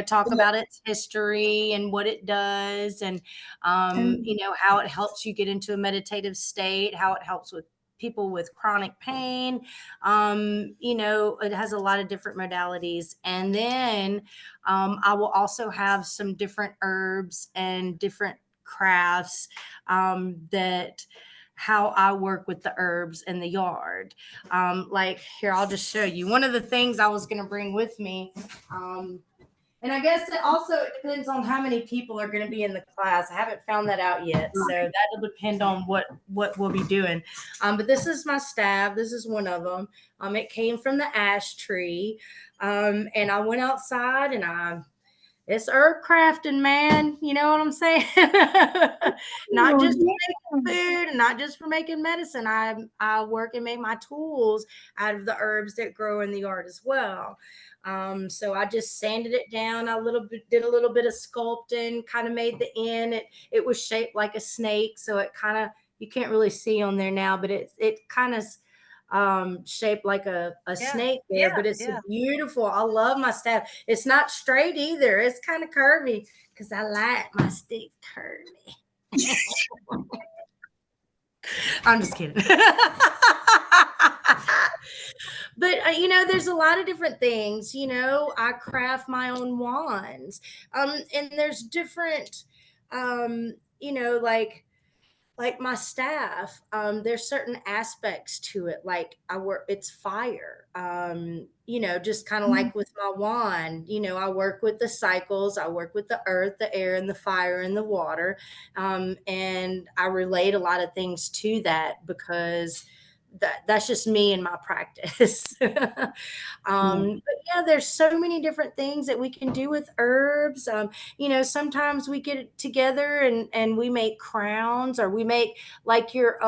talk about its history and what it does, and And how it helps you get into a meditative state, how it helps with people with chronic pain. It has a lot of different modalities. And then I will also have some different herbs and different crafts, that how I work with the herbs in the yard. Like here, I'll just show you one of the things I was going to bring with me. And I guess it also depends on how many people are going to be in the class. I haven't found that out yet, so that'll depend on what we'll be doing. But this is my staff. This is one of them. It came from the ash tree, and I went outside and it's herb crafting, man. You know what I'm saying? Not just for making food and not just for making medicine. I work and make my tools out of the herbs that grow in the yard as well. So I just sanded it down did a little bit of sculpting, kind of made the end. It was shaped like a snake, so it kind of, you can't really see on there now, but it kind of shaped like a Yeah. snake there, Yeah. but it's Yeah. beautiful. I love my staff. It's not straight either. It's kind of curvy because I like my sticks curvy. I'm just kidding. But there's a lot of different things. I craft my own wands, and there's different, like my staff, there's certain aspects to it. Like it's fire, just kind of like with my wand. I work with the cycles, I work with the earth, the air, and the fire and the water. And I relate a lot of things to that because that's just me and my practice. But yeah, there's so many different things that we can do with herbs. Sometimes we get together and we make crowns, or we make like your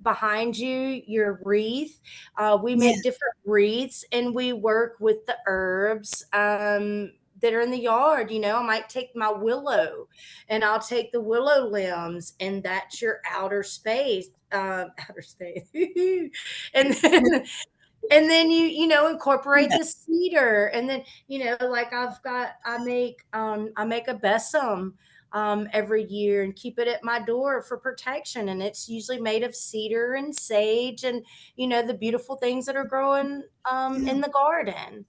behind you, your wreath. We Yeah. make different wreaths, and we work with the herbs that are in the yard. I might take my willow, and I'll take the willow limbs, and that's your outer space. Outer space. and then and then you incorporate Yeah. the cedar, and then like I make a besom every year and keep it at my door for protection, and it's usually made of cedar and sage, and the beautiful things that are growing in the garden.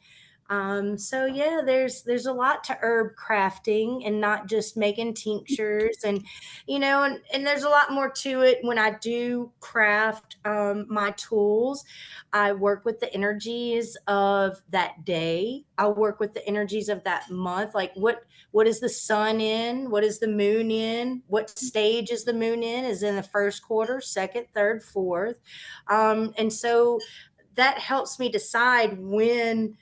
So yeah, there's a lot to herb crafting, and not just making tinctures, and there's a lot more to it. When I do craft my tools, I work with the energies of that day. I work with the energies of that month. Like what is the sun in? What is the moon in? What stage is the moon in? Is in the first quarter, second, third, fourth. And so that helps me decide when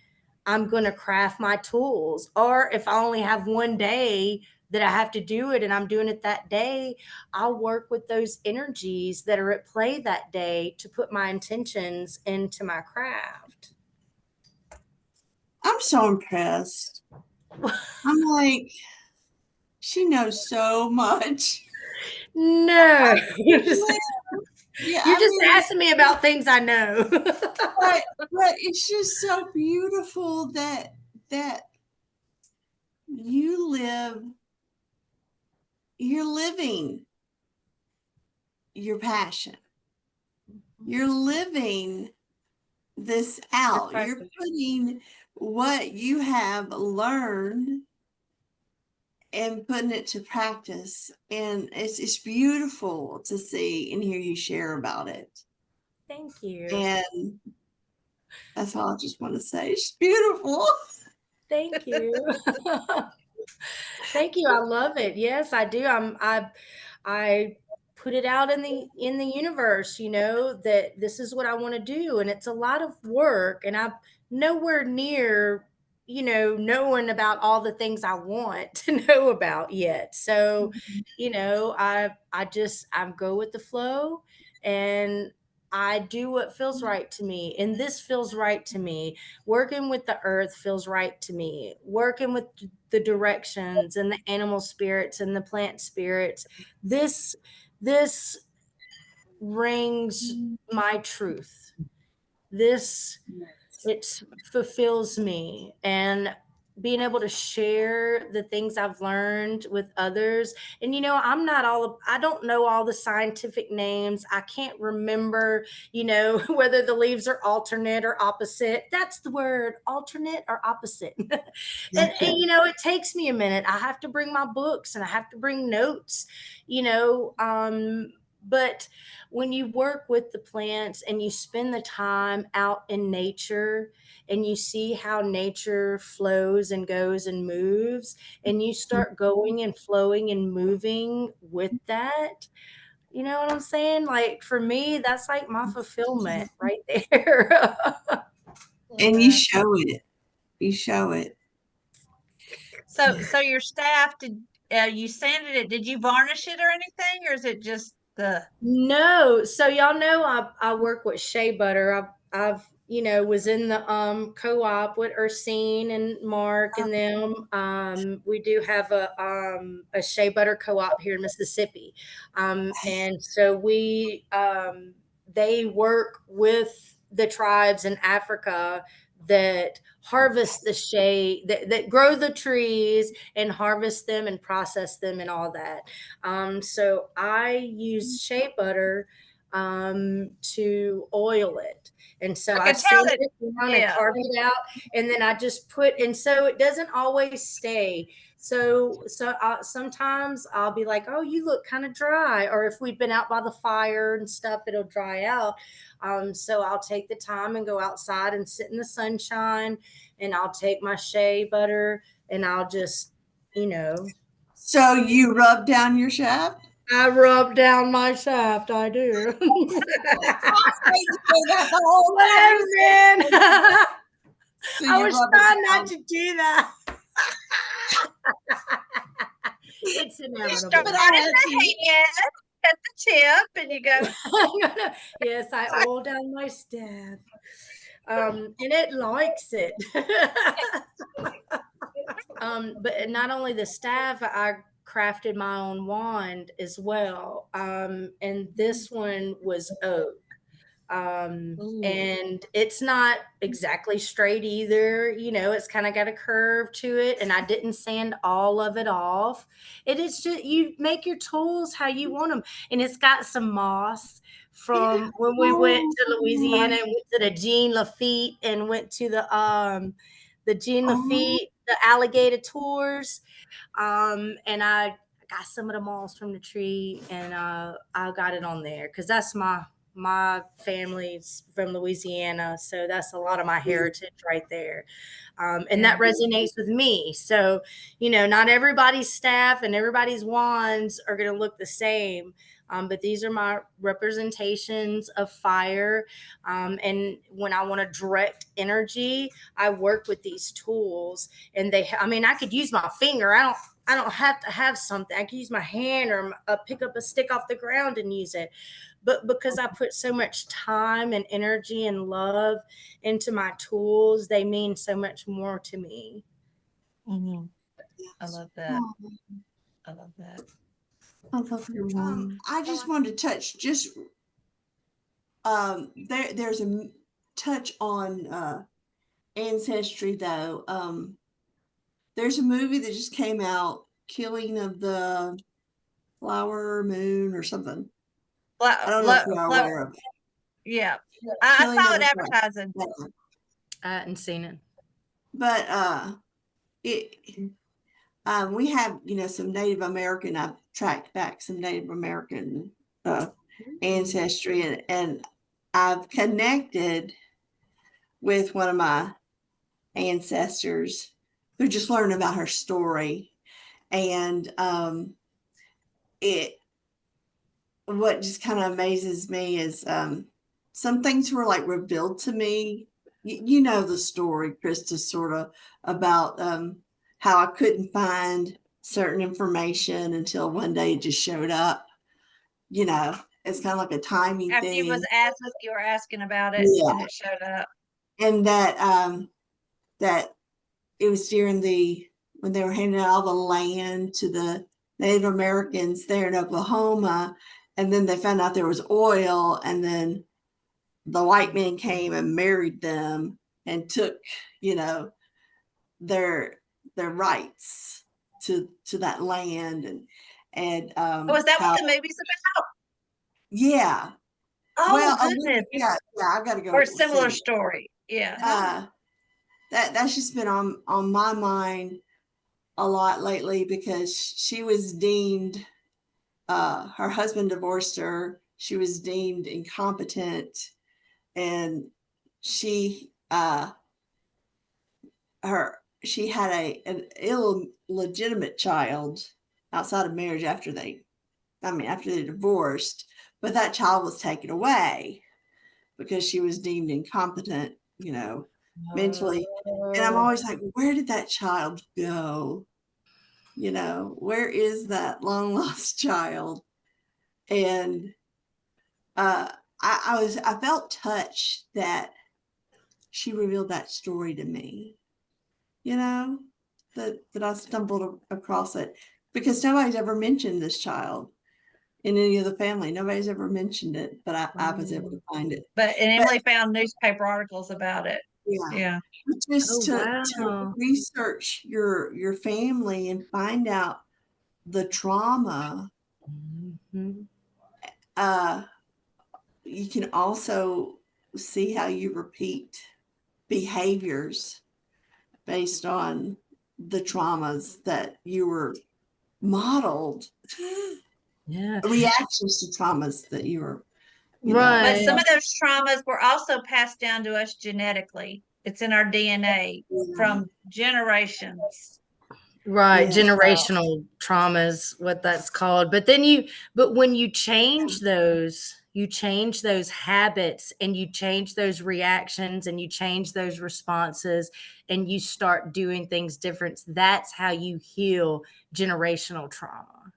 I'm going to craft my tools. Or if I only have one day that I have to do it and I'm doing it that day, I'll work with those energies that are at play that day to put my intentions into my craft. I'm so impressed. I'm like, she knows so much. No, you're just, Yeah, you're I just mean, asking me about things I know. but it's just so beautiful that you live, you're living your passion. You're living this out. You're purpose. putting what you have learned and putting it to practice. And it's beautiful to see and hear you share about it. Thank you. And that's all I just want to say. It's beautiful. Thank you. Thank you. I love it. Yes, I do. I put it out in the universe, that this is what I want to do, and it's a lot of work, and I'm nowhere near, knowing about all the things I want to know about yet. So, I go with the flow, and I do what feels right to me, and this feels right to me. Working with the earth feels right to me. Working with the directions and the animal spirits and the plant spirits, this rings my truth. This it fulfills me, and being able to share the things I've learned with others. And I don't know all the scientific names. I can't remember, whether the leaves are alternate or opposite. That's the word, alternate or opposite. And it takes me a minute. I have to bring my books, and I have to bring notes, but when you work with the plants and you spend the time out in nature, and you see how nature flows and goes and moves, and you start going and flowing and moving with that, you know what I'm saying? Like, for me, that's like my fulfillment right there. And you Yeah. show it. You show it. So your staff, did you sanded it? Did you varnish it or anything, or is it just the? No. So y'all know I work with shea butter. I've was in the co-op with Ursine and Mark and them. We do have a shea butter co-op here in Mississippi. And so they work with the tribes in Africa that harvest the shea, that grow the trees and harvest them and process them and all that. So I use shea butter to oil it. And so I I can tell sand that. it down and Yeah. carve it out, and then I just and so it doesn't always stay. So sometimes I'll be like, oh, you look kind of dry. Or if we've been out by the fire and stuff, it'll dry out. So I'll take the time and go outside and sit in the sunshine, and I'll take my shea butter, and I'll just, So you rub down your shaft? I rub down my shaft. I do. Whatever, man. So I you was rub trying it not down. to do that. It's You inevitable. start But at I had the to. hand, at the tip, and you go, Yes, I oil down my staff. And it likes it. But not only the staff, I crafted my own wand as well. And this one was oak. Ooh. And it's not exactly straight either. You know, it's kind of got a curve to it, and I didn't sand all of it off. It is just you make your tools how you want them, and it's got some moss yeah. from when we went Oh, to Louisiana and went to the Jean Lafitte and went to the Jean oh, Lafitte, the alligator tours. And I got some of the moss from the tree, and I got it on there because that's my family's from Louisiana, so that's a lot of my heritage right there. And Yeah. that resonates with me. So, you know, not everybody's staff and everybody's wands are going to look the same. But these are my representations of fire. And when I want to direct energy, I work with these tools. And I mean, I could use my finger. I don't have to have something. I can use my hand or pick up a stick off the ground and use it. But because I put so much time and energy and love into my tools, they mean so much more to me. Mm-hmm. I yes. love that. Oh, I love that. I love your one. I just wanted to touch just there's a touch on ancestry though. There's a movie that just came out, Killing of the Flower Moon or something. I don't know if you are aware of it. Yeah. I Killing saw of it the Flower. advertising. Yeah. I hadn't seen it. But it we have, you know, some Native American. I've tracked back some Native American uh, ancestry, and I've connected with one of my ancestors who just learned about her story, and it what just kind of amazes me is some things were like revealed to me. You know the story, Krista, sort of about how I couldn't find certain information until one day it just showed up. You know, it's kind of like a timing After thing. you were asking about it Yeah, and it showed up. and that it was during the when they were handing out all the land to the Native Americans there in Oklahoma, and then they found out there was oil, and then the white men came and married them and took, you know, their rights to that land, and Oh, is that what how the movie's about? yeah, well Oh, a little, goodness. yeah, I've got to Or go a similar see it. story. Yeah. That's just been on my mind a lot lately because she was deemed her husband divorced her. She was deemed incompetent, and she she had an illegitimate child outside of marriage after they divorced, but that child was taken away because she was deemed incompetent, you know, mentally. And I'm Oh, always like, where did that child go? You know, where is that long lost child? And uh, I felt touched that she revealed that story to me. You know, that I stumbled across it because nobody's ever mentioned this child in any of the family. Nobody's ever mentioned it, but I was able to find it. And But Emily found newspaper articles about it. yeah, Yeah. just oh to wow. research your family and find out the trauma. Mhm. Uh, you can also see how you repeat behaviors based on the traumas that you were modeled, Yeah. reactions to traumas that you were, you know. But some Right. of those traumas were also passed down to us genetically. It's in our DNA Yeah. from generations. Right, Yeah. So generational trauma is what that's called. But when you change those habits and you change those reactions and you change those responses and you start doing things different, that's how you heal generational trauma.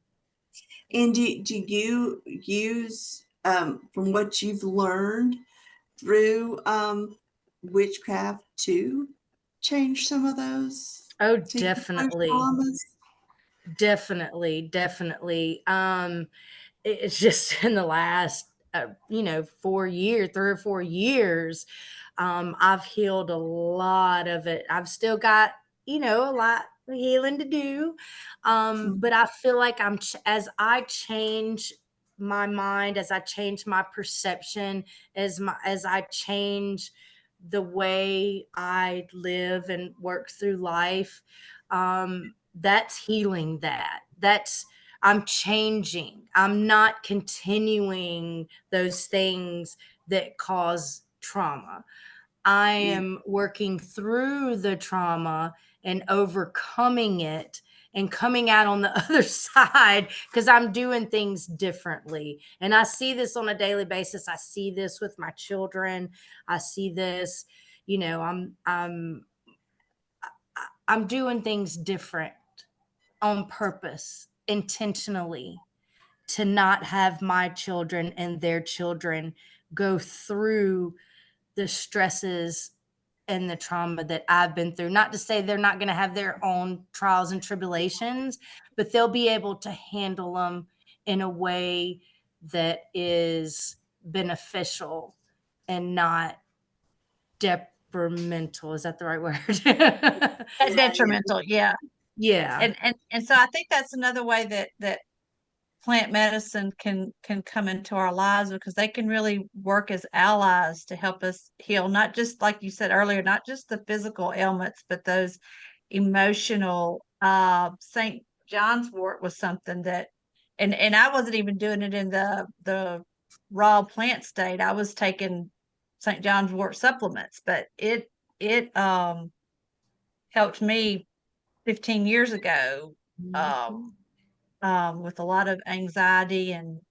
And do you use, from what you've learned through witchcraft to change some of those, Oh, to heal those definitely. traumas? Definitely, definitely. It's just in the last, 4 year, 3 or 4 years, I've healed a lot of it. I've still got, a lot of healing to do. Mm. But I feel like as I change my mind, as I change my perception, as I change the way I live and work through life, that's healing I'm changing. I'm not continuing those things that cause trauma. I Yeah. am working through the trauma and overcoming it and coming out on the other side because I'm doing things differently. And I see this on a daily basis. I see this with my children. I see this, I'm doing things different on purpose, intentionally, to not have my children and their children go through the stresses and the trauma that I've been through. Not to say they're not going to have their own trials and tribulations, but they'll be able to handle them in a way that is beneficial and not detrimental. Is that the right word? Yeah, yeah. detrimental, yeah. Yeah. And so I think that's another way that plant medicine can come into our lives because they can really work as allies to help us heal, not just like you said earlier, not just the physical ailments, but those emotional. St. John's wort was something that, and I wasn't even doing it in the raw plant state. I was taking St. John's wort supplements, but it helped me 15 years ago. Um, with a lot of anxiety and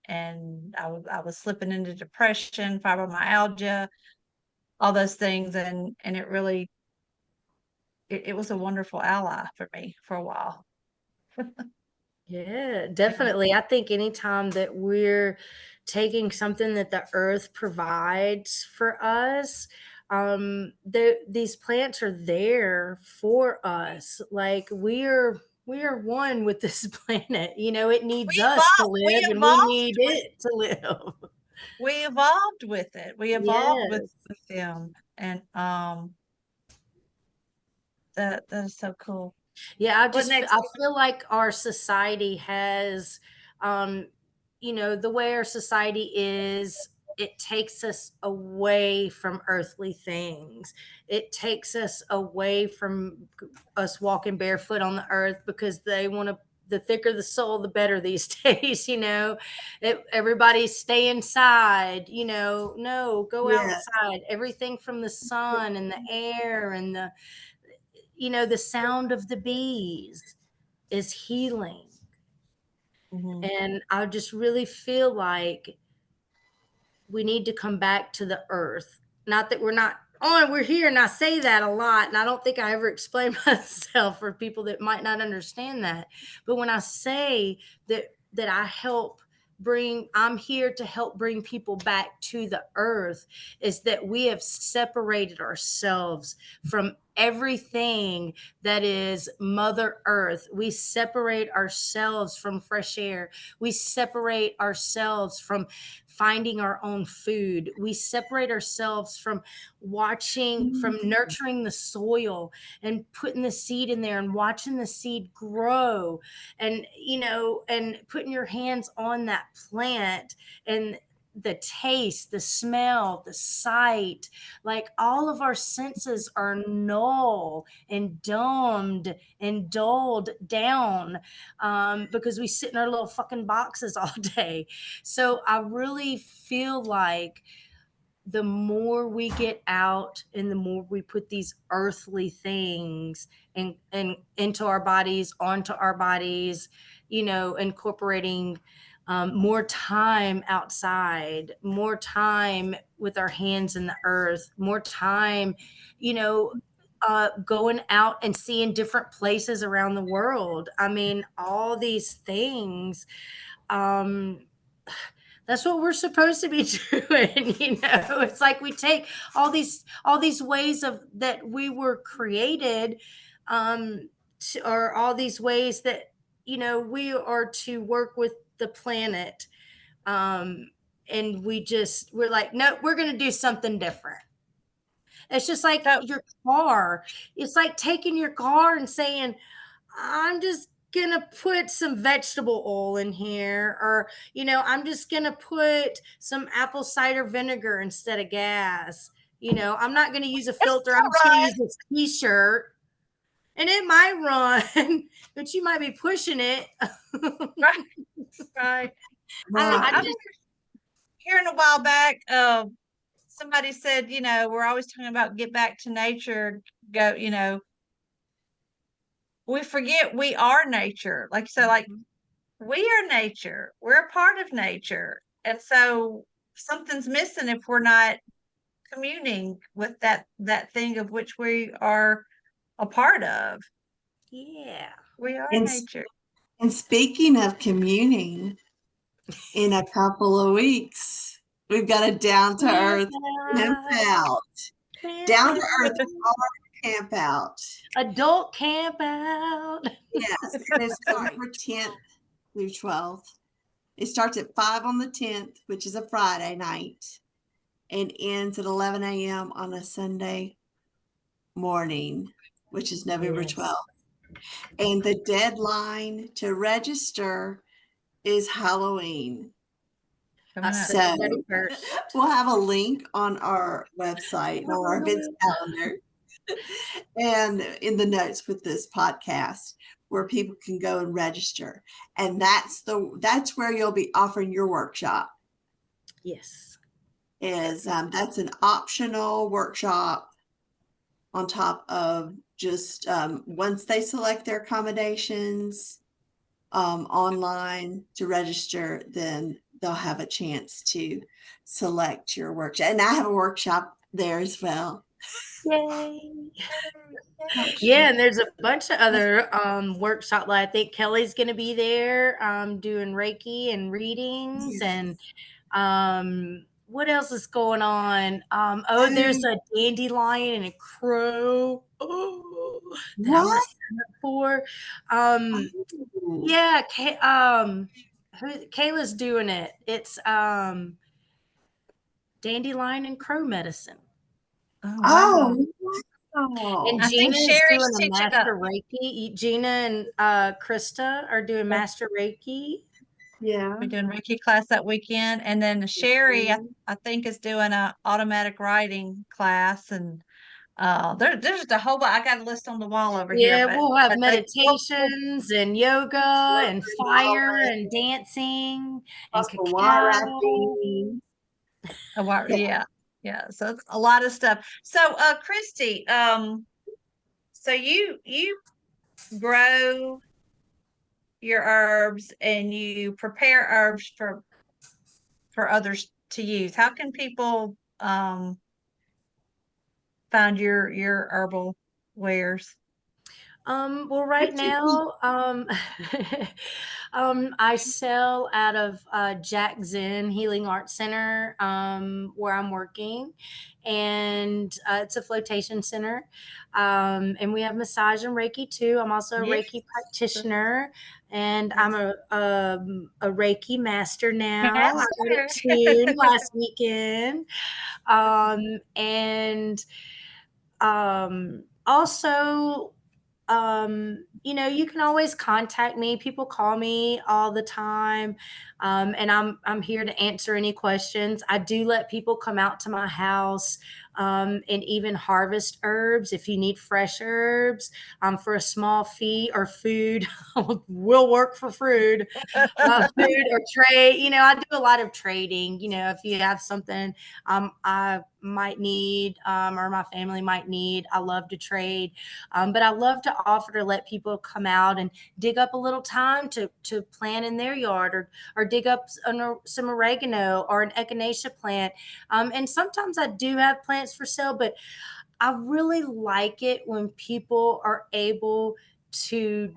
I was slipping into depression, fibromyalgia, all those things, and it was a wonderful ally for me for a while. Yeah, Yeah. definitely. I think anytime that we're taking something that the earth provides for us, these plants are there for us. Like we are one with this planet. It needs us to We live, and we need evolved with it to live. we evolved with it. We evolved Yes. with them, and that is so cool. Yeah, What next? I feel like our society has, um, the way our society is, it takes us away from earthly things. It takes us away from us walking barefoot on the earth because they want to. The thicker the soul, the better these days. Everybody stay inside. No, go Yeah. outside. Everything from the sun and the air and the sound of the bees is healing. Mhm. And I just really feel like we need to come back to the earth. Not that we're not on, we're here, and I say that a lot. And I don't think I ever explain myself for people that might not understand that. But when I say that I'm here to help bring people back to the earth, is that we have separated ourselves from everything that is Mother Earth. We separate ourselves from fresh air. We separate ourselves from finding our own food. We separate ourselves from nurturing the soil and putting the seed in there and watching the seed grow, and putting your hands on that plant, and the taste, the smell, the sight, like all of our senses are null and dumbed and dulled down, because we sit in our little fucking boxes all day. So I really feel like the more we get out and the more we put these earthly things and into our bodies, onto our bodies, incorporating more time outside, more time with our hands in the earth, more time, going out and seeing different places around the world. I mean, all these things. Um, that's what we're supposed to be doing. It's like we take all these ways of that we were created, or all these ways that we are to work with the planet, and we're like, no, we're going to do something different. It's just like So your car. It's like taking your car and saying, I'm just gonna put some vegetable oil in here, or I'm just gonna put some apple cider vinegar instead of gas. I'm not gonna use a it's filter. I'm just still gonna run. use this t-shirt, and it might run, but you might be pushing it. Right, right. Right. I remember hearing a while back, somebody said, we're always talking about get back to nature, go, we forget we are nature. Like, so like we are nature. We're a part of nature. And so something's missing if we're not communing with that thing of which we are a part of. Yeah. We are And, nature. and speaking of communing, in a couple of weeks, we've got a down to earth camp out. Down to earth camp out. Adult camp out. Yes, and it's November 10th through 12th. It starts at 5 on the 10th, which is a Friday night, and ends at 11 a.m. on a Sunday morning, which is November Yes. 12th. And the deadline to register is Halloween. So 31st. we'll have a link on our website on our events calendar and in the notes with this podcast where people can go and register. And that's where you'll be offering your workshop. Yes. That's an optional workshop on top of just once they select their accommodations online to register, then they'll have a chance to select your workshop. And I have a workshop there as well. Yay. Yeah, and there's a bunch of other workshop. Like I think Kelly's going to be there doing Reiki and readings, and what else is going on? There's a dandelion and a crow. Oh, that I want What? to sign up for. Yeah, Kayla's doing it. It's dandelion and crow medicine. Oh, wow. Oh, And I think Gina is doing Sherry's a teaching up. master Reiki. Gina and Krista are doing master Reiki. yeah. We're doing Reiki class that weekend. And then Sherry, I think, is doing a automatic writing class. And there's just a whole lot. I got a list on the wall over here, Yeah, but we'll have they meditations and yoga and fire and dancing and Possible wire cacao. wrapping. yeah, yeah. So it's a lot of stuff. So Christy, so you grow your herbs and you prepare herbs for others to use. How can people find your herbal wares? Well, right now, I sell out of Jack Zen Healing Arts Center, where I'm working, and it's a flotation center. And we have massage and Reiki too. I'm also a Yes. Reiki practitioner, and I'm a Reiki master now. I got it Master. tuned last weekend, and also, you can always contact me. People call me all the time, and I'm here to answer any questions. I do let people come out to my house and even harvest herbs if you need fresh herbs for a small fee or food. Will work for food, food or trade. I do a lot of trading. If you have something I might need or my family might need, I love to trade. But I love to offer to let people come out and dig up a little time to plant in their yard, or dig up some oregano or an echinacea plant. And sometimes I do have plants for sale, but I really like it when people are able to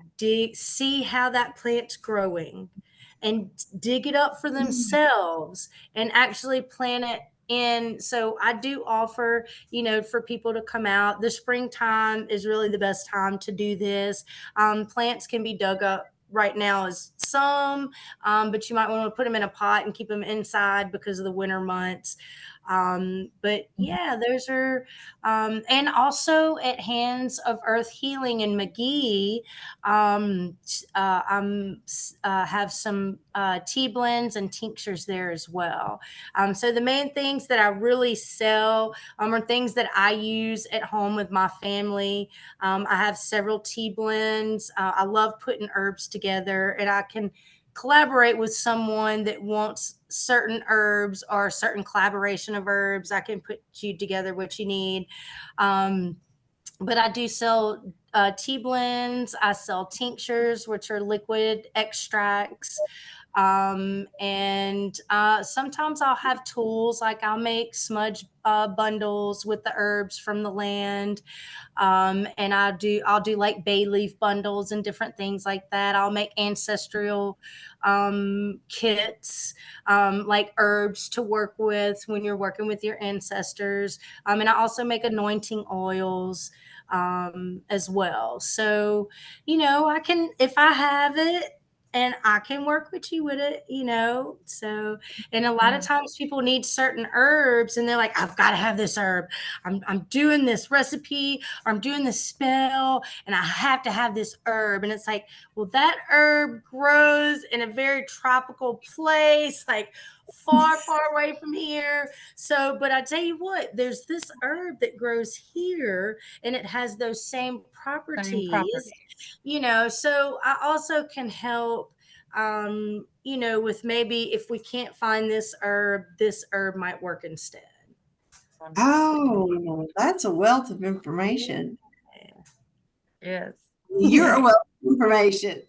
see how that plant's growing and dig it up for themselves and actually plant it in. So I do offer, for people to come out. The springtime is really the best time to do this. Plants can be dug up right now as some, but you might want to put them in a pot and keep them inside because of the winter months. But yeah, those are, and also at Hands of Earth Healing in McGee, have some tea blends and tinctures there as well. So the main things that I really sell are things that I use at home with my family. I have several tea blends. I love putting herbs together, and I can collaborate with someone that wants certain herbs or a certain collaboration of herbs. I can put you together what you need. But I do sell tea blends. I sell tinctures, which are liquid extracts. And sometimes I'll have tools, like I'll make smudge bundles with the herbs from the land. And I'll do like bay leaf bundles and different things like that. I'll make ancestral kits, like herbs to work with when you're working with your ancestors. And I also make anointing oils as well. So, I can, if I have it, and I can work with you with it, So, and a lot of times people need certain herbs and they're like, I've got to have this herb. I'm doing this recipe, or I'm doing this spell, and I have to have this herb. And it's like, well, that herb grows in a very tropical place, like far, far away from here. So, but I tell you what, there's this herb that grows here and it has those same properties. So I also can help, with maybe if we can't find this herb might work instead. Oh, that's a wealth of information. Yes. You're a wealth of information.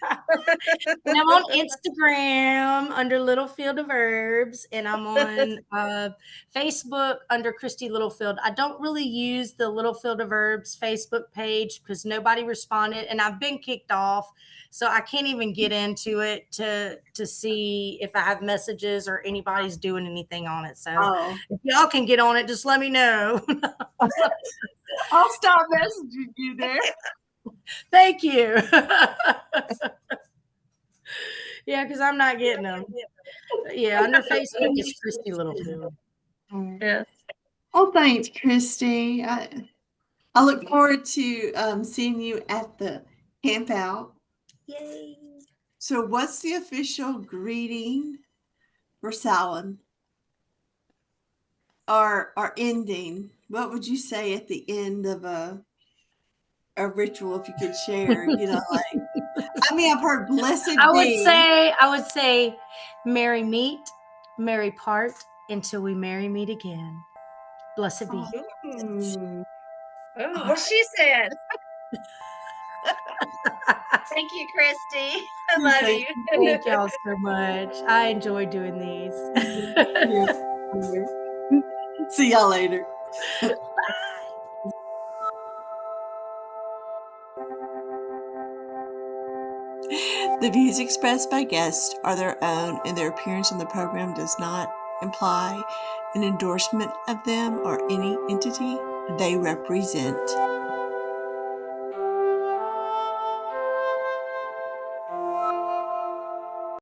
And I'm on Instagram under Littlefield of Herbs, and I'm on Facebook under Christy Littlefield. I don't really use the Littlefield of Herbs Facebook page because nobody responded, and I've been kicked off, so I can't even get into it to see if I have messages or anybody's doing anything on it. So if y'all can get on it, just let me know. I'll stop messaging you there. Thank you. Yeah, because I'm not getting them. Yeah, under Facebook it's Christy Littlefield. Yes. Oh, thanks, Christy. I look forward to seeing you at the camp out. Yay. So what's the official greeting for Samhain? Or ending? What would you say at the end of a ritual, if you could share? I've heard blessed I would say merry meet, merry part, until we merry meet again. Blessed be. Ooh. Ooh, what she said. Thank you, Christy. I love you. Thank y'all so much. I enjoy doing these. See y'all later. The views expressed by guests are their own, and their appearance on the program does not imply an endorsement of them or any entity they represent.